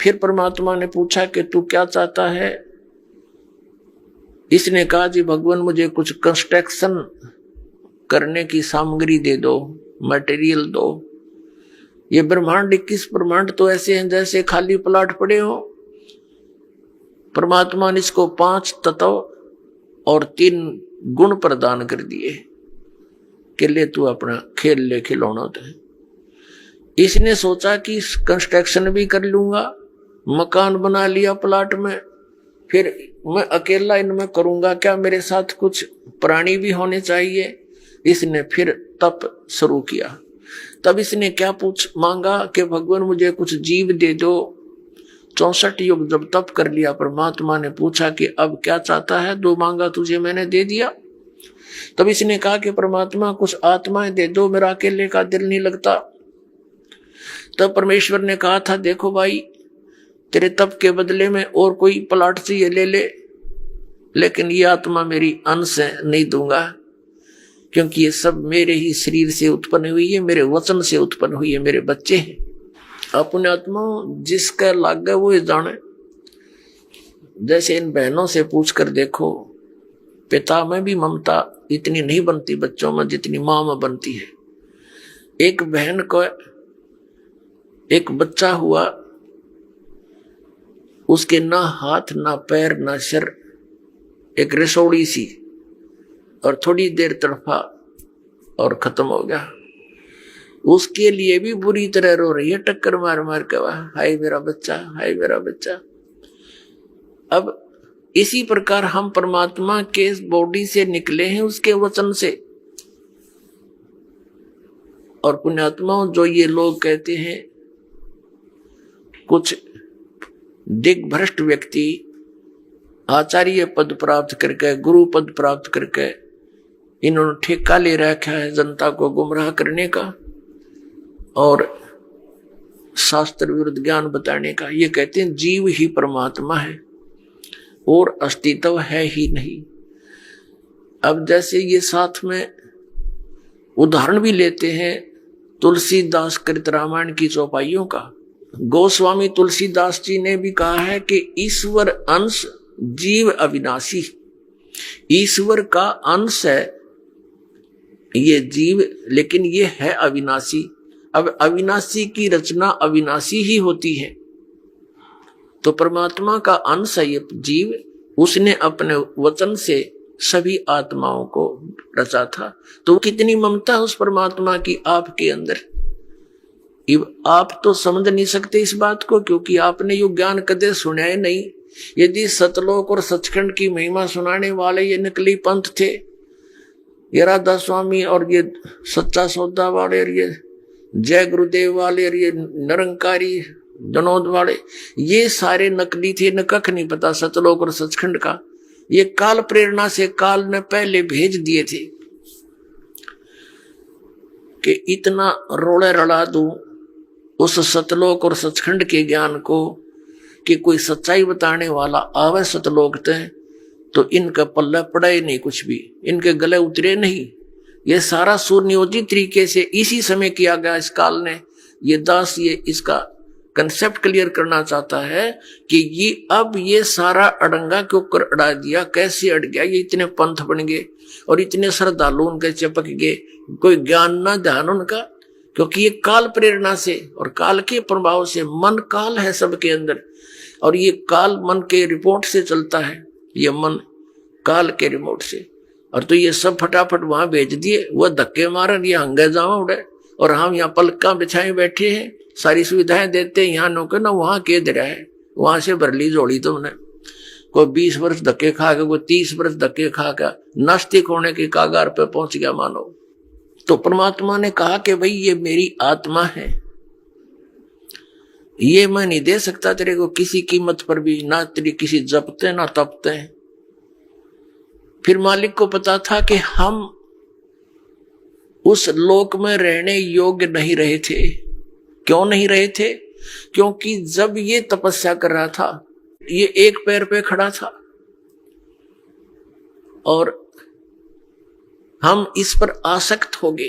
फिर परमात्मा ने पूछा कि तू क्या चाहता है। इसने कहा जी भगवान मुझे कुछ कंस्ट्रक्शन करने की सामग्री दे दो, मटेरियल दो। ये ब्रह्मांड 21 ब्रह्मांड तो ऐसे हैं जैसे खाली प्लाट पड़े हो। परमात्मा ने इसको 5 तत्व और 3 गुण प्रदान कर दिए कि ले तू अपना खेल ले खिलौना। तो इसने सोचा कि कंस्ट्रक्शन भी कर लूंगा, मकान बना लिया प्लाट में, फिर मैं अकेला इनमें करूंगा क्या, मेरे साथ कुछ प्राणी भी होने चाहिए। इसने फिर तप शुरू किया। तब इसने क्या मांगा कि भगवान मुझे कुछ जीव दे दो। 64 युग जब तप कर लिया, परमात्मा ने पूछा कि अब क्या चाहता है, जो मांगा तुझे मैंने दे दिया। तब इसने कहा कि परमात्मा कुछ आत्माएं दे दो, मेरा अकेले का दिल नहीं लगता। तब परमेश्वर ने कहा था देखो भाई, तेरे तप के बदले में और कोई प्लाट चाहिए ले ले, लेकिन ये आत्मा मेरी अंश है, नहीं दूंगा, क्योंकि ये सब मेरे ही शरीर से उत्पन्न हुई है, मेरे वचन से उत्पन्न हुई है, मेरे बच्चे हैं। अपने आत्मा जिसका लाग गया वो जाने। जैसे इन बहनों से पूछ कर देखो, पिता में भी ममता इतनी नहीं बनती बच्चों में जितनी मां में बनती है। एक बहन को एक बच्चा हुआ, उसके ना हाथ ना पैर ना सिर, एक रसोड़ी सी, और थोड़ी देर तड़फा और खत्म हो गया। उसके लिए भी बुरी तरह रो रही है, टक्कर मार मार के, हाय मेरा बच्चा, हाय मेरा बच्चा। अब इसी प्रकार हम परमात्मा के बॉडी से निकले हैं, उसके वचन से। और पुण्यात्मा जो ये लोग कहते हैं, कुछ दिग्भ्रष्ट व्यक्ति आचार्य पद प्राप्त करके, गुरु पद प्राप्त करके, इन्होंने ठेका ले रखा है जनता को गुमराह करने का और शास्त्र विरुद्ध ज्ञान बताने का। ये कहते हैं जीव ही परमात्मा है और अस्तित्व है ही नहीं। अब जैसे ये साथ में उदाहरण भी लेते हैं तुलसीदास कृत रामायण की चौपाइयों का। गोस्वामी तुलसीदास जी ने भी कहा है कि ईश्वर अंश जीव अविनाशी। ईश्वर का अंश है ये जीव, लेकिन ये है अविनाशी। अब अविनाशी की रचना अविनाशी ही होती है, तो परमात्मा का अंश है ये जीव, उसने अपने वचन से सभी आत्माओं को रचा था। तो कितनी ममता उस परमात्मा की आपके अंदर। आप तो समझ नहीं सकते इस बात को, क्योंकि आपने यो ज्ञान कदे सुना है नहीं। यदि सतलोक और सचखंड की महिमा सुनाने वाले ये नकली पंथ थे, ये राधा स्वामी और ये सच्चा सौदा वाले और ये जय गुरुदेव वाले और ये निरंकारी जनोद वाले, ये सारे नकली थे। न कख नहीं पता सतलोक और सचखंड का। ये काल प्रेरणा से काल ने पहले भेज दिए थे कि इतना रोड़े रड़ा दूं उस सतलोक और सचखंड के ज्ञान को कि कोई सच्चाई बताने वाला आवे सतलोक तय तो इनका पल्ला पड़ा ही नहीं, कुछ भी इनके गले उतरे नहीं। ये सारा सुनियोजित तरीके से इसी समय किया गया इस काल ने। ये दास ये इसका कंसेप्ट क्लियर करना चाहता है कि ये अब ये सारा अड़ंगा के ऊपर अड़ा दिया। कैसे अड़ गया? ये इतने पंथ बन गए और इतने श्रद्धालु उनके चिपक गए, कोई ज्ञान ना ध्यान उनका, क्योंकि ये काल प्रेरणा से और काल के प्रभाव से। मन काल है सबके अंदर और ये काल मन के रिपोर्ट से चलता है। ये मन काल के रिमोट से, और तो ये सब फटाफट वहां भेज दिए। वह धक्के मारन ये हंगे जावा उड़े और हम यहाँ पलका बिछाए बैठे हैं, सारी सुविधाएं देते हैं, यहाँ नौकर ना वहां के दे रहा है। वहां से भर ली जोड़ी तुमने। कोई 20 वर्ष धक्के खा के, कोई 30 वर्ष धक्के खा के नास्तिक होने के कागार पे पहुंच गया मानो। तो परमात्मा ने कहा कि भाई ये मेरी आत्मा है, ये मैं नहीं दे सकता तेरे को किसी कीमत पर भी, ना तेरी किसी जपते ना तपते। फिर मालिक को पता था कि हम उस लोक में रहने योग्य नहीं रहे थे। क्यों नहीं रहे थे? क्योंकि जब ये तपस्या कर रहा था ये एक पैर पे खड़ा था और हम इस पर आसक्त हो गए।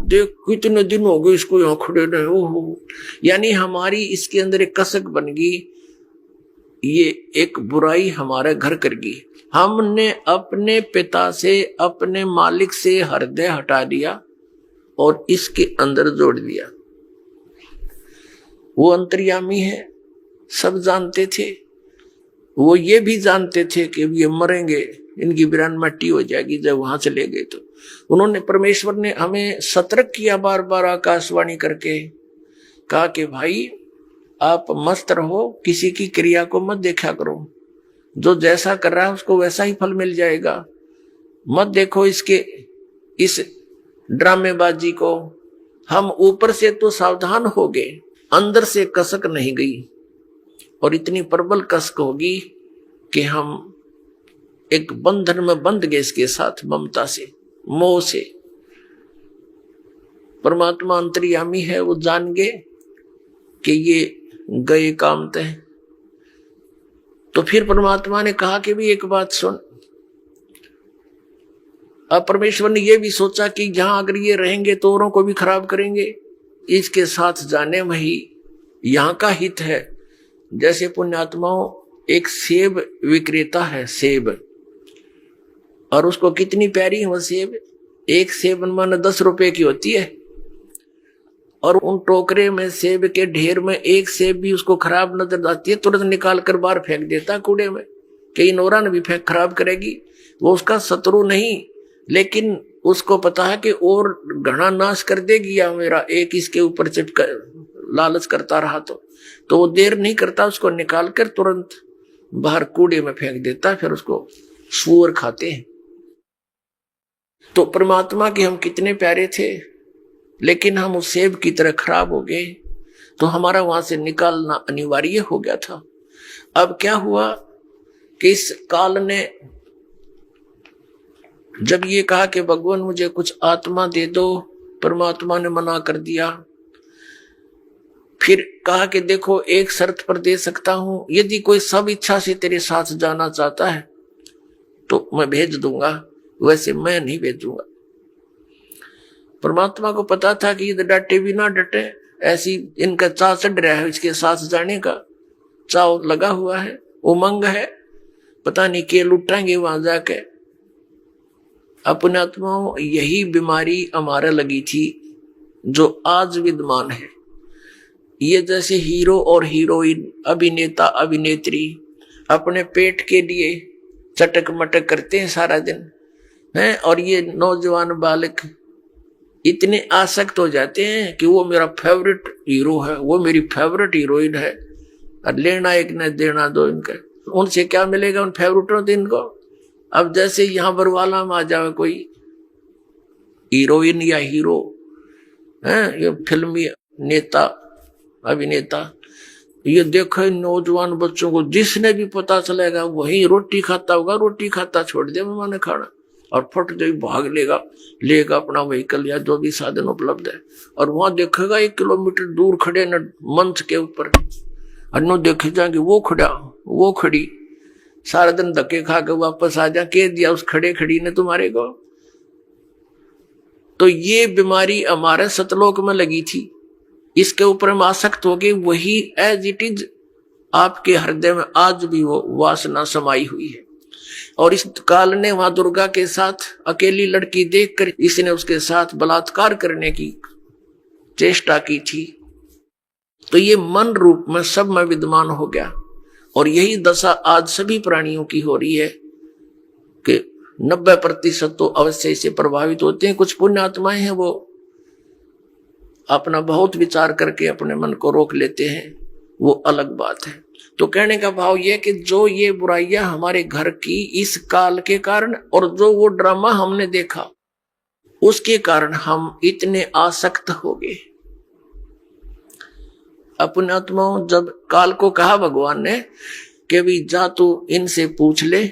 देख कितने दिन हो गए इसको यहां खड़े रहे, ओहो, यानी हमारी इसके अंदर एक कसक बन गई, ये एक बुराई हमारे घर कर गई। हमने अपने पिता से, अपने मालिक से हृदय हटा दिया और इसके अंदर जोड़ दिया। वो अंतर्यामी है, सब जानते थे। वो ये भी जानते थे कि ये मरेंगे, इनकी बिरान मट्टी हो जाएगी जब वहां चले गए। तो उन्होंने, परमेश्वर ने हमें सतर्क किया बार बार आकाशवाणी करके, कहा कि भाई आप मस्त रहो, किसी की क्रिया को मत देखा करो, जो जैसा कर रहा है उसको वैसा ही फल मिल जाएगा। मत देखो इसके इस ड्रामेबाजी को। हम ऊपर से तो सावधान हो गए, अंदर से कसक नहीं गई, और इतनी प्रबल कसक होगी कि हम एक बंधन में बंध गए इसके साथ, ममता से, मोह से। परमात्मा अंतर्यामी है, वो जान गए कि ये गए काम तय। तो फिर परमात्मा ने कहा कि भी एक बात सुन। अब परमेश्वर ने यह भी सोचा कि जहां अगर ये रहेंगे तो औरों को भी खराब करेंगे, इसके साथ जाने में ही यहां का हित है। जैसे पुण्यात्माओं, एक सेब विक्रेता है, सेब, और उसको कितनी प्यारी है वो सेब। एक सेब मानो 10 रुपए की होती है, और उन टोकरे में सेब के ढेर में एक सेब भी उसको खराब नजर आती है, तुरंत निकाल कर बाहर फेंक देता कूड़े में, कई नोरा ने भी फेंक खराब करेगी। वो उसका शत्रु नहीं, लेकिन उसको पता है कि और घना नाश कर देगी या मेरा एक इसके ऊपर चिपक लालच करता रहा तो वो देर नहीं करता, उसको निकाल कर तुरंत बाहर कूड़े में फेंक देता, फिर उसको सूअर खाते हैं। तो परमात्मा के हम कितने प्यारे थे, लेकिन हम उस सेब की तरह खराब हो गए, तो हमारा वहां से निकालना अनिवार्य हो गया था। अब क्या हुआ कि इस काल ने जब ये कहा कि भगवान मुझे कुछ आत्मा दे दो, परमात्मा ने मना कर दिया। फिर कहा कि देखो एक शर्त पर दे सकता हूं, यदि कोई सब इच्छा से तेरे साथ जाना चाहता है तो मैं भेज दूंगा, वैसे मैं नहीं भेजूंगा। परमात्मा को पता था कि ये डटे भी ना डटे, ऐसी इनका चाव चढ़ रहा है, इसके साथ जाने का चाव लगा हुआ है, उमंग है, पता नहीं क्या लुटाएंगे वहां जाके। अपने आत्माओं, यही बीमारी हमारे लगी थी जो आज विद्यमान है। ये जैसे हीरो और हीरोइन, अभिनेता अभिनेत्री, अपने पेट के लिए चटक मटक करते हैं सारा दिन हैं, और ये नौजवान बालक इतने आसक्त हो जाते हैं कि वो मेरा फेवरेट हीरो है, वो मेरी फेवरेट हीरोइन है, और लेना एक न देना दो इनका। उनसे क्या मिलेगा उन फेवरेटों से इनको? अब जैसे यहाँ बरवाला में आ जाए कोई हीरोइन या हीरो है, ये फिल्मी नेता अभिनेता, ये देखो इन नौजवान बच्चों को जिसने भी पता चलेगा वही रोटी खाता होगा, रोटी खाता छोड़ दे मैंने खाना, और फट दे भाग लेगा अपना व्हीकल या जो भी साधन उपलब्ध है, और वहां देखेगा 1 किलोमीटर दूर खड़े न मंच के ऊपर, अन्नो देखे जाएंगे वो खड़ी, सारा दिन धक्के खा के वापस आ जा, कह दिया उस खड़े खड़ी ने तुम्हारे को। तो ये बीमारी हमारे सतलोक में लगी थी, इसके ऊपर हम आसक्त हो गए, वही एज इट इज आपके हृदय में आज भी वो वासना समाई हुई है। और इस काल ने वहां दुर्गा के साथ अकेली लड़की देखकर इसने उसके साथ बलात्कार करने की चेष्टा की थी, तो ये मन रूप में सब में विद्यमान हो गया। और यही दशा आज सभी प्राणियों की हो रही है कि 90% तो अवश्य से प्रभावित होते हैं। कुछ पुण्य आत्माएं हैं वो अपना बहुत विचार करके अपने मन को रोक लेते हैं, वो अलग बात है। तो कहने का भाव यह कि जो ये बुराइयां हमारे घर की इस काल के कारण, और जो वो ड्रामा हमने देखा उसके कारण हम इतने आसक्त हो गए अपने आत्माओं। जब काल को कहा भगवान ने कि भी जा तू इनसे पूछ ले,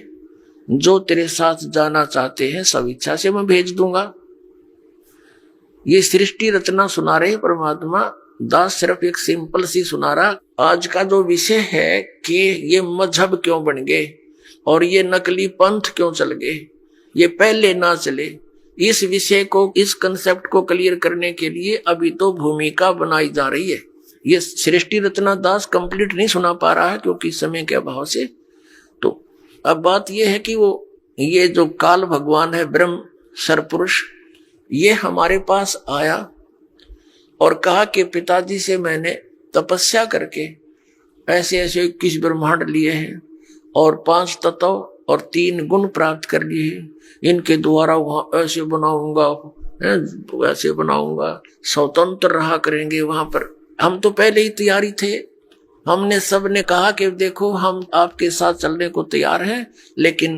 जो तेरे साथ जाना चाहते हैं सब इच्छा से मैं भेज दूंगा। ये सृष्टि रचना सुना रहे परमात्मा दास, सिर्फ एक सिंपल सी सुना रहा। आज का जो विषय है कि ये मजहब क्यों बन गए और ये नकली पंथ क्यों चल गए, ये पहले ना चले, इस विषय को, इस कंसेप्ट को क्लियर करने के लिए अभी तो भूमिका बनाई जा रही है। ये सृष्टि रचना दास कंप्लीट नहीं सुना पा रहा है क्योंकि समय के अभाव से। तो अब बात यह है कि वो ये जो काल भगवान है, ब्रह्म सरपुरुष, ये हमारे पास आया और कहा कि पिताजी से मैंने तपस्या करके ऐसे ऐसे 21 ब्रह्मांड लिए हैं और 5 तत्व और 3 गुण प्राप्त कर लिए हैं, इनके द्वारा वहां ऐसे बनाऊंगा, वैसे बनाऊंगा, स्वतंत्र रहा करेंगे वहां पर। हम तो पहले ही तैयारी थे, हमने सबने कहा कि देखो हम आपके साथ चलने को तैयार हैं, लेकिन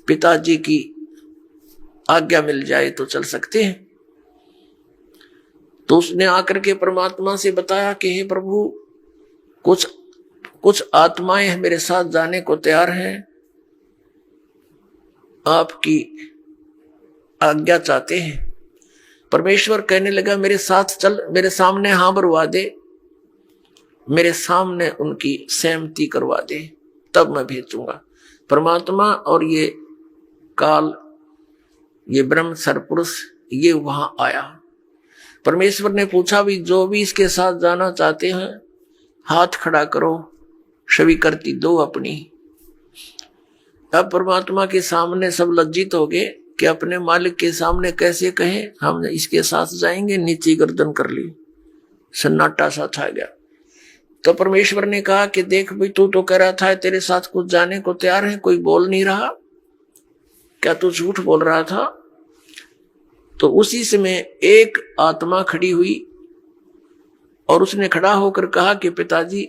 पिताजी की आज्ञा मिल जाए तो चल सकते हैं। तो उसने आकर के परमात्मा से बताया कि हे प्रभु, कुछ आत्माएं मेरे साथ जाने को तैयार हैं, आपकी आज्ञा चाहते हैं। परमेश्वर कहने लगा मेरे साथ चल, मेरे सामने हाँ भरवा दे, मेरे सामने उनकी सहमति करवा दे, तब मैं भेजूंगा। परमात्मा और ये काल, ये ब्रह्म सरपुरुष, ये वहां आया। परमेश्वर ने पूछा भी जो भी इसके साथ जाना चाहते हैं हाथ खड़ा करो, स्वीकृति दो अपनी। अब परमात्मा के सामने सब लज्जित हो गए कि अपने मालिक के सामने कैसे कहें हम इसके साथ जाएंगे। नीचे गर्दन कर ली, सन्नाटा सा छा गया। तो परमेश्वर ने कहा कि देख भाई, तू तो कह रहा था तेरे साथ कुछ जाने को तैयार है, कोई बोल नहीं रहा, क्या तू झूठ बोल रहा था? तो उसी समय एक आत्मा खड़ी हुई और उसने खड़ा होकर कहा कि पिताजी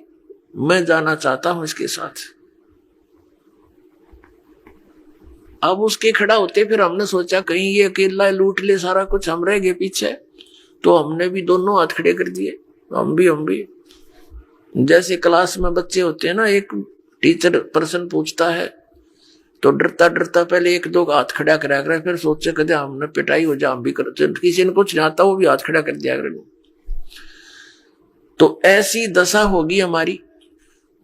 मैं जाना चाहता हूं इसके साथ। अब उसके खड़ा होते फिर हमने सोचा कहीं ये अकेला लूट ले सारा कुछ, हम रह गए पीछे। तो हमने भी दोनों हाथ खड़े कर दिए, हम भी। जैसे क्लास में बच्चे होते हैं ना, एक टीचर प्रश्न पूछता है तो डरता डरता पहले 1-2 हाथ खड़ा करा कर, फिर सोचे कदे हमने पिटाई हो जा, हम भी करते। किसी ने कुछ नहीं आता वो भी हाथ खड़ा कर दिया कर। तो ऐसी दशा होगी हमारी।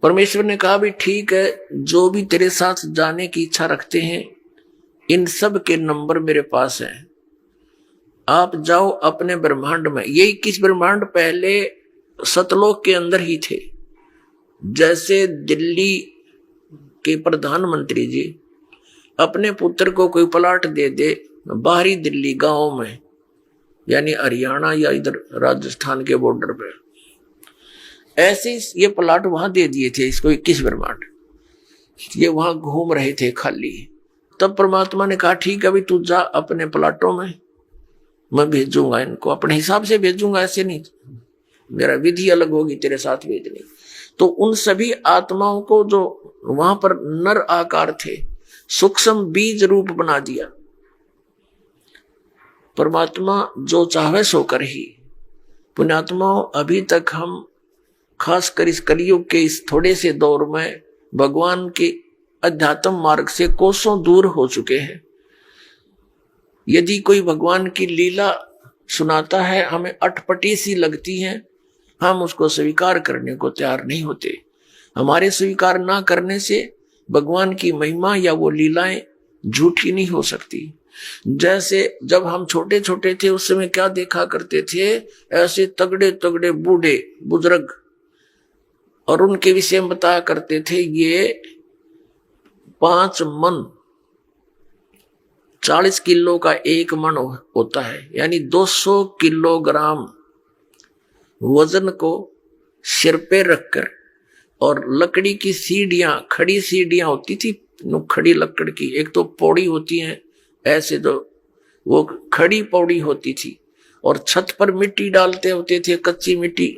परमेश्वर ने कहा भी ठीक है, जो भी तेरे साथ जाने की इच्छा रखते हैं इन सब के नंबर मेरे पास हैं, आप जाओ अपने ब्रह्मांड में। ये 21 ब्रह्मांड पहले सतलोक के अंदर ही थे। जैसे दिल्ली के प्रधानमंत्री जी अपने पुत्र को कोई प्लाट दे दे बाहरी दिल्ली गांव में, यानी हरियाणा या इधर राजस्थान के बॉर्डर पे, ऐसे ये प्लाट वहां दे दिए थे इसको 21 ब्रह्मांड। ये वहां घूम रहे थे खाली। तब परमात्मा ने कहा ठीक है भाई तू जा अपने प्लाटों में, मैं भेजूंगा इनको, अपने हिसाब से भेजूंगा, ऐसे नहीं, मेरा विधि अलग होगी तेरे साथ भेजने। तो उन सभी आत्माओं को जो वहां पर नर आकार थे, सूक्ष्म बीज रूप बना दिया। परमात्मा जो चाहे सो कर ही। पुण्यात्माओं, अभी तक हम खासकर इस कलयुग के इस थोड़े से दौर में भगवान के अध्यात्म मार्ग से कोसों दूर हो चुके हैं। यदि कोई भगवान की लीला सुनाता है, हमें अटपटी सी लगती है, हम उसको स्वीकार करने को तैयार नहीं होते। हमारे स्वीकार ना करने से भगवान की महिमा या वो लीलाएं झूठी नहीं हो सकती। जैसे जब हम छोटे छोटे थे उस समय क्या देखा करते थे, ऐसे तगड़े तगड़े बूढ़े बुजुर्ग, और उनके विषय में बताया करते थे ये 5 मन 40 किलो का 1 मन होता है, यानी 200 किलोग्राम वजन को सिर पे रखकर, और लकड़ी की सीढ़ियां, खड़ी सीढ़ियां होती थी, खड़ी लकड़ की, एक तो पौड़ी होती है ऐसे, तो वो खड़ी पौड़ी होती थी, और छत पर मिट्टी डालते होते थे, कच्ची मिट्टी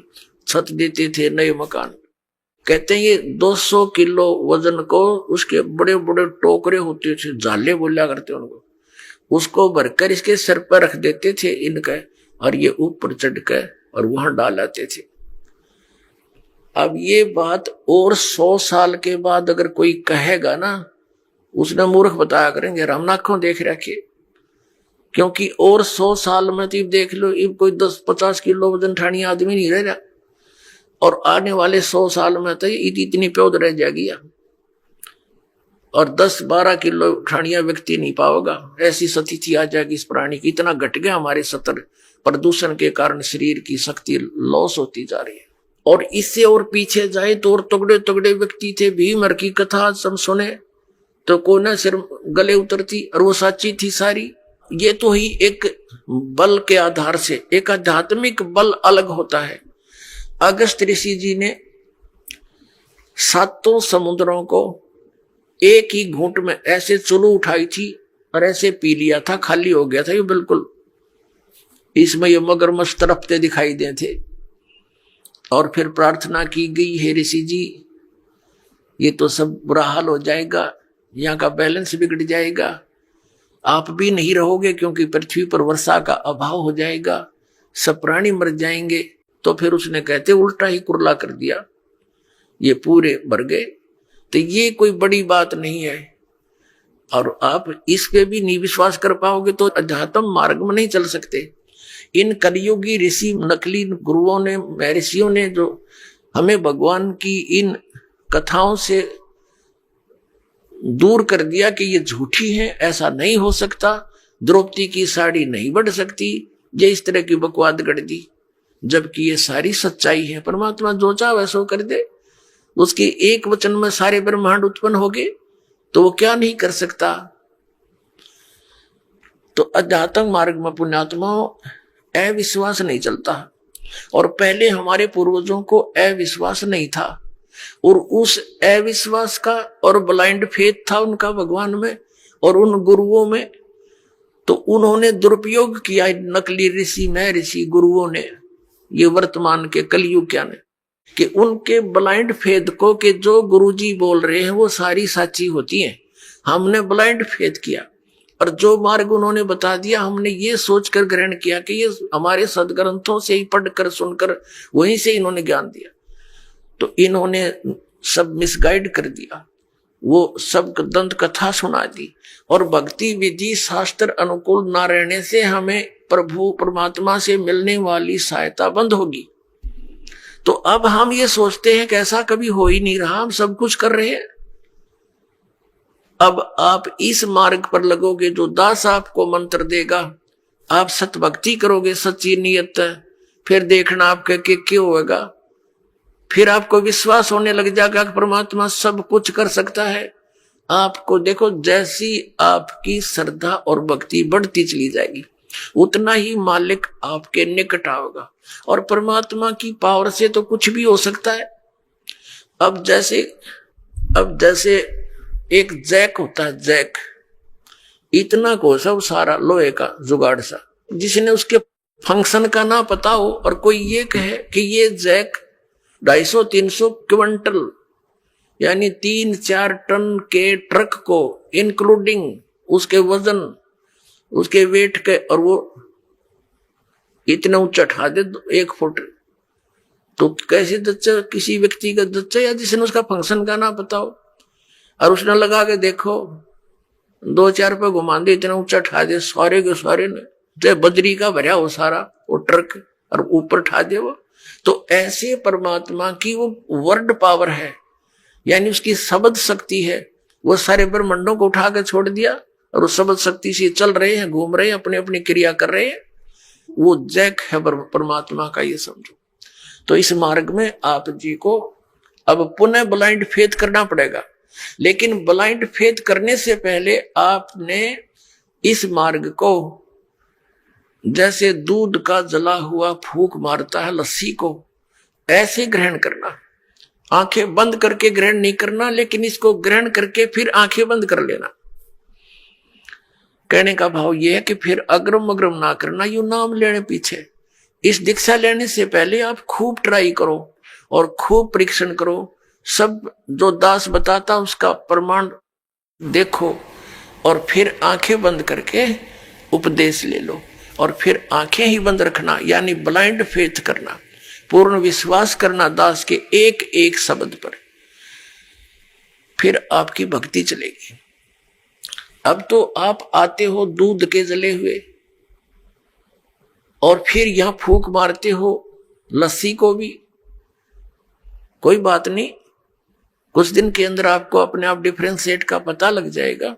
छत देते थे नए मकान। कहते हैं ये 200 किलो वजन को, उसके बड़े बड़े टोकरे होते थे, झाले बोला करते उनको, उसको भरकर इसके सिर पर रख देते थे इनका, और ये ऊपर चढ़कर और वहां डाल आते थे। अब ये बात और 100 साल के बाद अगर कोई कहेगा ना, उसने मूर्ख बताया करेंगे, राम नाखों देख रखे, क्योंकि और 100 साल में तो देख लो इब कोई 10-50 किलो वजन ठानी आदमी नहीं रह रहा, और आने वाले 100 साल में तो इतनी प्योद रह जाएगी, और 10-12 किलो ठानिया व्यक्ति नहीं पाओगा, ऐसी स्थिति आ जाएगी इस प्राणी की। इतना घट गया हमारे सतर, प्रदूषण के कारण शरीर की शक्ति लॉस होती जा रही है। और इससे और पीछे जाए तो और तगड़े तगड़े व्यक्ति थे, भीमर की कथा सब सुने तो कोना सिर गले उतरती, और वो सच्ची थी सारी। ये तो ही एक बल के आधार से, एक आध्यात्मिक बल अलग होता है। अगस्त ऋषि जी ने 7 समुद्रों को एक ही घूंट में ऐसे चुलू उठाई थी और ऐसे पी लिया था, खाली हो गया था ये बिल्कुल। इसमें ये मगरमच्छ तड़पते दिखाई दे थे, और फिर प्रार्थना की गई, हे ऋषि जी ये तो सब बुरा हाल हो जाएगा, यहाँ का बैलेंस बिगड़ जाएगा, आप भी नहीं रहोगे क्योंकि पृथ्वी पर वर्षा का अभाव हो जाएगा, सब प्राणी मर जाएंगे। तो फिर उसने कहते उल्टा ही कुरला कर दिया, ये पूरे मर गए। तो ये कोई बड़ी बात नहीं है, और आप इस पे भी नहीं विश्वास कर पाओगे तो अध्यात्म मार्ग में नहीं चल सकते। इन कलियुगी ऋषि, नकली गुरुओं ने, महर्षियों ने जो हमें भगवान की इन कथाओं से दूर कर दिया कि ये झूठी है, ऐसा नहीं हो सकता, द्रौपदी की साड़ी नहीं बढ़ सकती, ये इस तरह की बकवाद गढ़ दी, जबकि ये सारी सच्चाई है। परमात्मा जो चाहे वैसा कर दे, उसके एक वचन में सारे ब्रह्मांड उत्पन्न हो गए, तो वो क्या नहीं कर सकता। तो अध्यात्म मार्ग में पुण्यात्माओं अविश्वास नहीं चलता, और पहले हमारे पूर्वजों को अविश्वास नहीं था, और उस अविश्वास का और ब्लाइंड फेथ था उनका भगवान में और उन गुरुओं में, तो उन्होंने दुरुपयोग किया। नकली ऋषि, महर्षि, गुरुओं ने, ये वर्तमान के कलयुग क्या ने, कि उनके ब्लाइंड फेथ को, कि जो गुरुजी बोल रहे हैं वो सारी सच्ची होती हैं, हमने ब्लाइंड फेथ किया, और जो मार्ग उन्होंने बता दिया हमने ये सोचकर ग्रहण किया कि ये हमारे सदग्रंथों से ही पढ़कर सुनकर वहीं से इन्होंने ज्ञान दिया। तो इन्होंने सब मिसगाइड कर दिया, वो सब दंत कथा सुना दी, और भक्ति विधि शास्त्र अनुकूल ना रहने से हमें प्रभु परमात्मा से मिलने वाली सहायता बंद होगी। तो अब हम ये सोचते हैं कि ऐसा कभी हो ही नहीं रहा, हम सब कुछ कर रहे हैं। अब आप इस मार्ग पर लगोगे, जो दास आपको मंत्र देगा, आप सत भक्ति करोगे सच्ची नियत, फिर देखना आपके क्या होगा, फिर आपको विश्वास होने लग जाएगा कि परमात्मा सब कुछ कर सकता है। आपको देखो, जैसी आपकी श्रद्धा और भक्ति बढ़ती चली जाएगी, उतना ही मालिक आपके निकट आओगा, और परमात्मा की पावर से तो कुछ भी हो सकता है। अब जैसे एक जैक होता है, जैक, इतना को सब सारा लोहे का जुगाड़ सा, जिसने उसके फंक्शन का ना पता हो और कोई ये कहे कि ये जैक 250-300 क्विंटल यानी 3-4 टन के ट्रक को इंक्लूडिंग उसके वजन, उसके वेट के, और वो इतना ऊंचा उठा दे 1 फुट, तो कैसे दच्चा, किसी व्यक्ति का दच्चा या जिसने उसका फंक्शन का ना पता हो, और उसने लगा के देखो 2-4 पे घुमा दे, इतना ऊंचा उठा दे, सारे के सारे ने जो बजरी का भरा हो सारा वो ट्रक, और ऊपर उठा दे वो। तो ऐसे परमात्मा की वो वर्ड पावर है, यानी उसकी शब्द शक्ति है, वो सारे ब्रह्मांडों को उठा के छोड़ दिया और उस शब्द शक्ति से चल रहे हैं, घूम रहे हैं, अपनी अपनी क्रिया कर रहे हैं। वो जैक है परमात्मा का, ये समझो। तो इस मार्ग में आप जी को अब पुनः ब्लाइंड फेथ करना पड़ेगा, लेकिन ब्लाइंड फेथ करने से पहले आपने इस मार्ग को जैसे दूध का जला हुआ फूंक मारता है लस्सी को, ऐसे ग्रहण करना। आंखें बंद करके ग्रहण नहीं करना, लेकिन इसको ग्रहण करके फिर आंखें बंद कर लेना। कहने का भाव यह है कि फिर अग्रम अग्रम ना करना, यू नाम लेने पीछे। इस दीक्षा लेने से पहले आप खूब ट्राई करो और खूब परीक्षण करो, सब जो दास बताता उसका प्रमाण देखो, और फिर आंखें बंद करके उपदेश ले लो, और फिर आंखें ही बंद रखना, यानी ब्लाइंड फेथ करना, पूर्ण विश्वास करना दास के एक एक शब्द पर, फिर आपकी भक्ति चलेगी। अब तो आप आते हो दूध के जले हुए, और फिर यहां फूंक मारते हो लस्सी को भी, कोई बात नहीं, कुछ दिन के अंदर आपको अपने आप डिफरेंशिएट का पता लग जाएगा।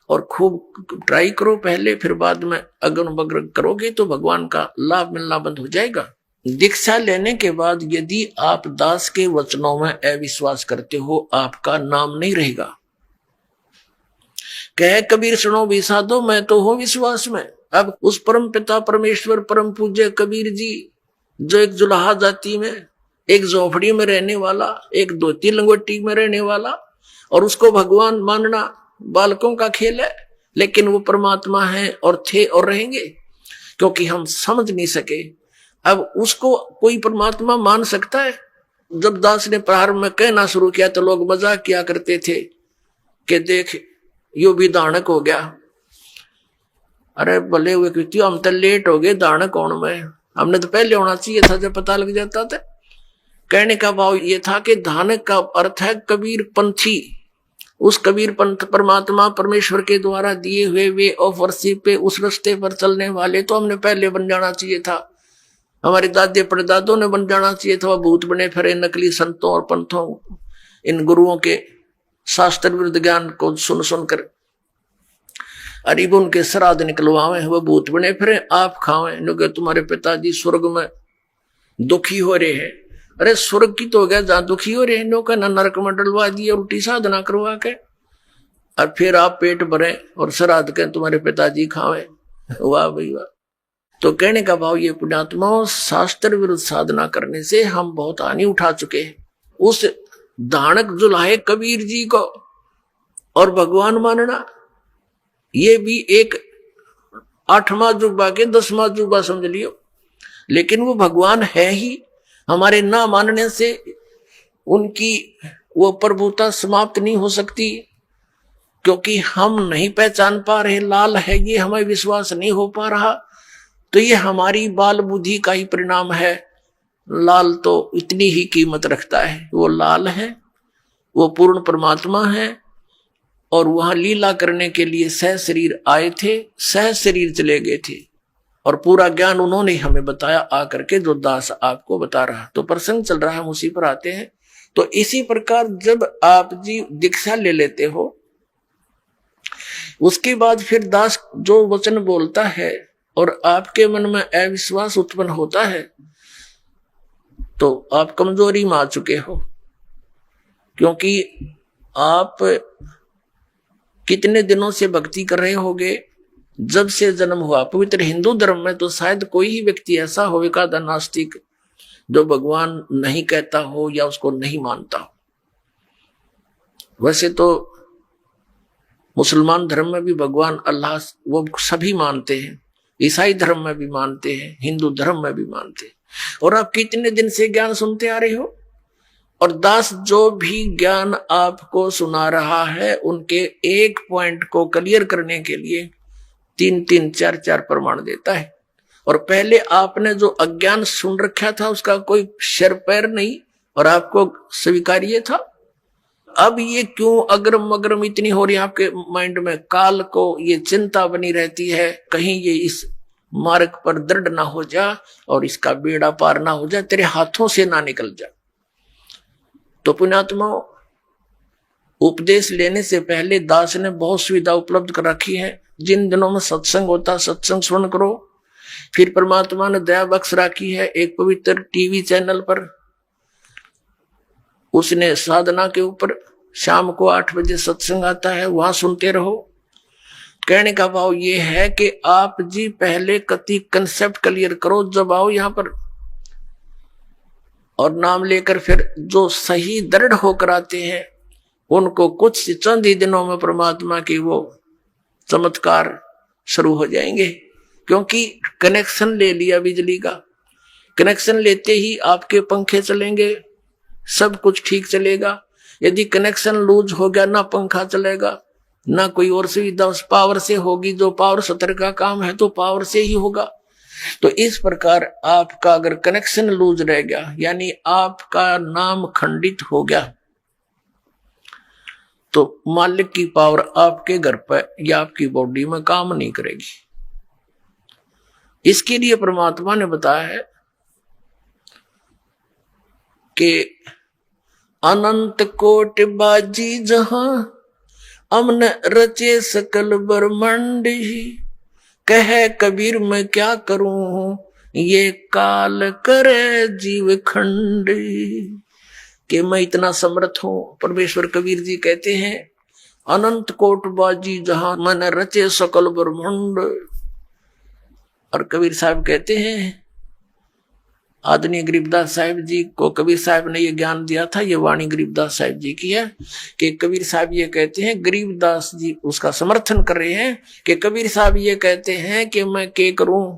और खूब ट्राई करो पहले, फिर बाद में अगन बगन करोगे तो भगवान का लाभ मिलना बंद हो जाएगा। दीक्षा लेने के बाद यदि आप दास के वचनों में अविश्वास करते हो, आपका नाम नहीं रहेगा। कहे कबीर सुनो भी साधो, मैं तो हूं विश्वास में। अब उस परम पिता परमेश्वर परम पूज्य कबीर जी, जो एक जुलाहा जाति में, एक झोपड़ी में रहने वाला, एक धोती लंगोटी में रहने वाला, और उसको भगवान मानना बालकों का खेल है, लेकिन वो परमात्मा है और थे और रहेंगे, क्योंकि हम समझ नहीं सके। अब उसको कोई परमात्मा मान सकता है? जब दास ने प्रारंभ में कहना शुरू किया तो लोग मजाक किया करते थे कि देख यो भी दानक हो गया। अरे भले हुए क्यों, हम तो लेट हो गए, दानक कौन में, हमने तो पहले होना चाहिए था जब पता लग जाता था। कहने का भाव ये था कि दानक का अर्थ है कबीर पंथी, उस कबीर पंथ परमात्मा परमेश्वर के द्वारा दिए हुए वे ऑफ वर्शिप पे, उस रास्ते पर चलने वाले तो हमने पहले बन जाना चाहिए था। हमारे दादे परदादों ने बन जाना चाहिए था। वह भूत बने फिरे नकली संतों और पंथों, इन गुरुओं के शास्त्र विरुद्ध ज्ञान को सुन सुनकर अरीब उनके श्राद्ध निकलवावे, वह भूत बने फिरे आप खावे, क्योंकि तुम्हारे पिताजी स्वर्ग में दुखी हो रहे हैं। अरे स्वर्ग की तो हो गया जहां दुखी हो रहे हैं, नो का नरक में डलवा दिए उल्टी साधना करवा के, और फिर आप पेट भरे और श्राद्ध के तुम्हारे पिताजी खावे। वाह भाई वाह। तो कहने का भाव ये पुण्यात्माओं, शास्त्र विरुद्ध साधना करने से हम बहुत हानि उठा चुके हैं। उस दानक जुलाहे कबीर जी को और भगवान मानना, ये भी एक 8वां जुबा के 10वां जुबा समझ लियो, लेकिन वो भगवान है ही। हमारे ना मानने से उनकी वो प्रभुता समाप्त नहीं हो सकती, क्योंकि हम नहीं पहचान पा रहे लाल है ये, हमें विश्वास नहीं हो पा रहा, तो ये हमारी बाल बुद्धि का ही परिणाम है। लाल तो इतनी ही कीमत रखता है, वो लाल है, वो पूर्ण परमात्मा है, और वहां लीला करने के लिए सह शरीर आए थे, सह शरीर चले गए थे, और पूरा ज्ञान उन्होंने हमें बताया आकर के, जो दास आपको बता रहा। तो प्रसंग चल रहा है, हम उसी पर आते हैं। तो इसी प्रकार जब आप जी दीक्षा ले लेते हो, उसके बाद फिर दास जो वचन बोलता है और आपके मन में अविश्वास उत्पन्न होता है, तो आप कमजोरी में आ चुके हो, क्योंकि आप कितने दिनों से भक्ति कर रहे होगे, जब से जन्म हुआ। पवित्र हिंदू धर्म में तो शायद कोई ही व्यक्ति ऐसा होगा नास्तिक जो भगवान नहीं कहता हो या उसको नहीं मानता हो। वैसे तो मुसलमान धर्म में भी भगवान अल्लाह वो सभी मानते हैं, ईसाई धर्म में भी मानते हैं, हिंदू धर्म में भी मानते हैं। और आप कितने दिन से ज्ञान सुनते आ रहे हो, और दास जो भी ज्ञान आपको सुना रहा है उनके एक पॉइंट को क्लियर करने के लिए 3-3, 4-4 प्रमाण देता है। और पहले आपने जो अज्ञान सुन रखा था उसका कोई सिर पैर नहीं और आपको स्वीकार्य था। अब ये क्यों अग्रम अग्रम इतनी हो रही है आपके माइंड में, काल को ये चिंता बनी रहती है कहीं ये इस मार्ग पर दृढ़ ना हो जा और इसका बेड़ा पार ना हो जाए, तेरे हाथों से ना निकल जा। तो पुण्यात्मा, उपदेश लेने से पहले दास ने बहुत सुविधा उपलब्ध कर रखी है। जिन दिनों में सत्संग होता सत्संग सुन करो। फिर परमात्मा ने दया बख्श रखी है एक पवित्र टीवी चैनल पर, उसने साधना के ऊपर शाम को 8 बजे सत्संग आता है, वहां सुनते रहो। कहने का भाव ये है कि आप जी पहले कति कंसेप्ट क्लियर करो, जब आओ यहां पर और नाम लेकर फिर जो सही दृढ़ होकर आते हैं उनको कुछ चंद ही दिनों में परमात्मा की वो चमत्कार शुरू हो जाएंगे। क्योंकि कनेक्शन ले लिया बिजली का, कनेक्शन लेते ही आपके पंखे चलेंगे, सब कुछ ठीक चलेगा। यदि कनेक्शन लूज हो गया, ना पंखा चलेगा ना कोई और सुविधा उस पावर से होगी, जो पावर सत्र का काम है तो पावर से ही होगा। तो इस प्रकार आपका अगर कनेक्शन लूज रह गया, यानी आपका नाम खंडित हो गया, तो मालिक की पावर आपके घर पर या आपकी बॉडी में काम नहीं करेगी। इसके लिए परमात्मा ने बताया है कि अनंत कोटि बाजी जहां अमन रचे सकल ब्रह्मांड ही, कहे कबीर मैं क्या करूं ये काल करे जीव खंड, कि मैं इतना समर्थ हूं। परमेश्वर कबीर जी कहते हैं अनंत कोट बाजी जहां मन रचे सकल ब्रह्मांड। और कबीर साहब कहते हैं, आदरणीय गरीबदास साहिब जी को कबीर साहब ने ये ज्ञान दिया था, ये वाणी गरीबदास साहिब जी की है कि कबीर साहब ये कहते हैं, गरीबदास जी उसका समर्थन कर रहे हैं कि कबीर साहब ये कहते हैं कि मैं क्या करूं,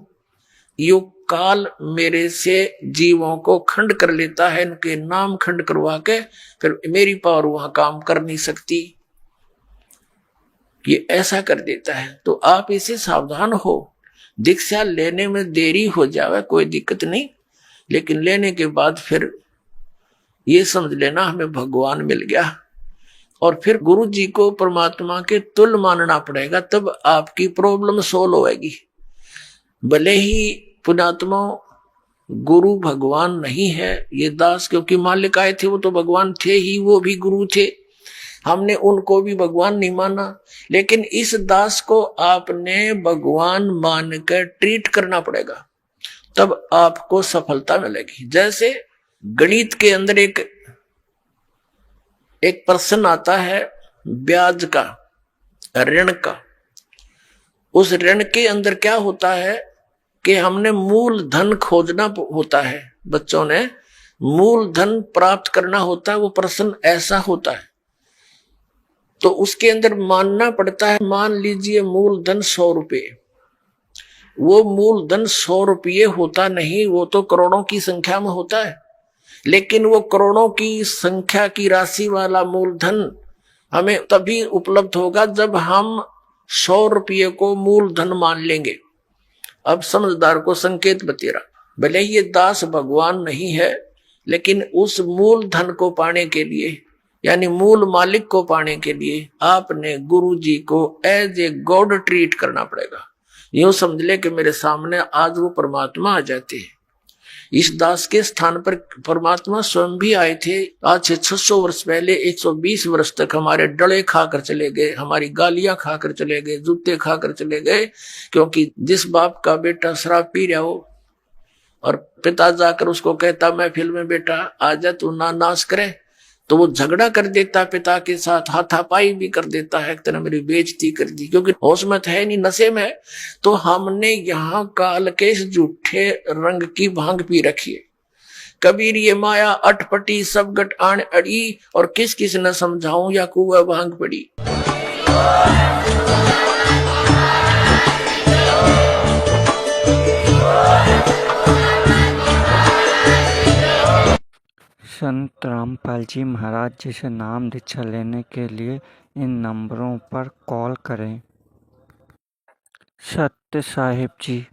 यो काल मेरे से जीवों को खंड कर लेता है, इनके नाम खंड करवा के फिर मेरी पावर वहां काम कर नहीं सकती, ये ऐसा कर देता है। तो आप इसे सावधान हो। दीक्षा लेने में देरी हो जावे कोई दिक्कत नहीं, लेकिन लेने के बाद फिर ये समझ लेना हमें भगवान मिल गया, और फिर गुरु जी को परमात्मा के तुल्य मानना पड़ेगा, तब आपकी प्रॉब्लम सोल्व होएगी। भले ही पुण्यात्मा गुरु भगवान नहीं है, ये दास क्योंकि मालिक आए थे वो तो भगवान थे ही, वो भी गुरु थे, हमने उनको भी भगवान नहीं माना, लेकिन इस दास को आपने भगवान मानकर ट्रीट करना पड़ेगा, तब आपको सफलता मिलेगी। जैसे गणित के अंदर एक प्रश्न आता है ब्याज का, ऋण का। उस ऋण के अंदर क्या होता है कि हमने मूल धन खोजना होता है, बच्चों ने मूल धन प्राप्त करना होता है, वो प्रश्न ऐसा होता है। तो उसके अंदर मानना पड़ता है, मान लीजिए मूल धन 100 रुपये, वो मूल धन 100 रुपये होता नहीं, वो तो करोड़ों की संख्या में होता है। लेकिन वो करोड़ों की संख्या की राशि वाला मूल धन हमें तभी उपलब्ध होगा जब हम 100 रुपये को मूल धन मान लेंगे। अब समझदार को संकेत बतेरा, भले ही ये दास भगवान नहीं है, लेकिन उस मूल धन को पाने के लिए, यानी मूल मालिक को पाने के लिए आपने गुरु जी को एज ए गॉड ट्रीट करना पड़ेगा। यूं समझ ले कि मेरे सामने आज वो परमात्मा आ जाते हैं। इस दास के स्थान पर परमात्मा स्वयं भी आए थे। आज से 600 वर्ष पहले 120 वर्ष तक हमारे डले खाकर चले गए, हमारी गालियां खाकर चले गए, जूते खाकर चले गए, क्योंकि जिस बाप का बेटा शराब पी रहा हो और पिता जाकर उसको कहता महफिल में बेटा आजा तू ना नाश करे, तो वो झगड़ा कर देता पिता के साथ, हाथापाई भी कर देता है, एक तरह मेरी बेइज्जती कर दी, क्योंकि होश में है नहीं, नशे में है। तो हमने यहाँ काल के झूठे रंग की भांग पी रखी है। कबीर ये माया अटपटी सब गट आन अड़ी, और किस किस न समझाऊं या कुआ भांग पड़ी। संत रामपाल जी महाराज जी से नाम दीक्षा लेने के लिए इन नंबरों पर कॉल करें। सत्य साहिब जी।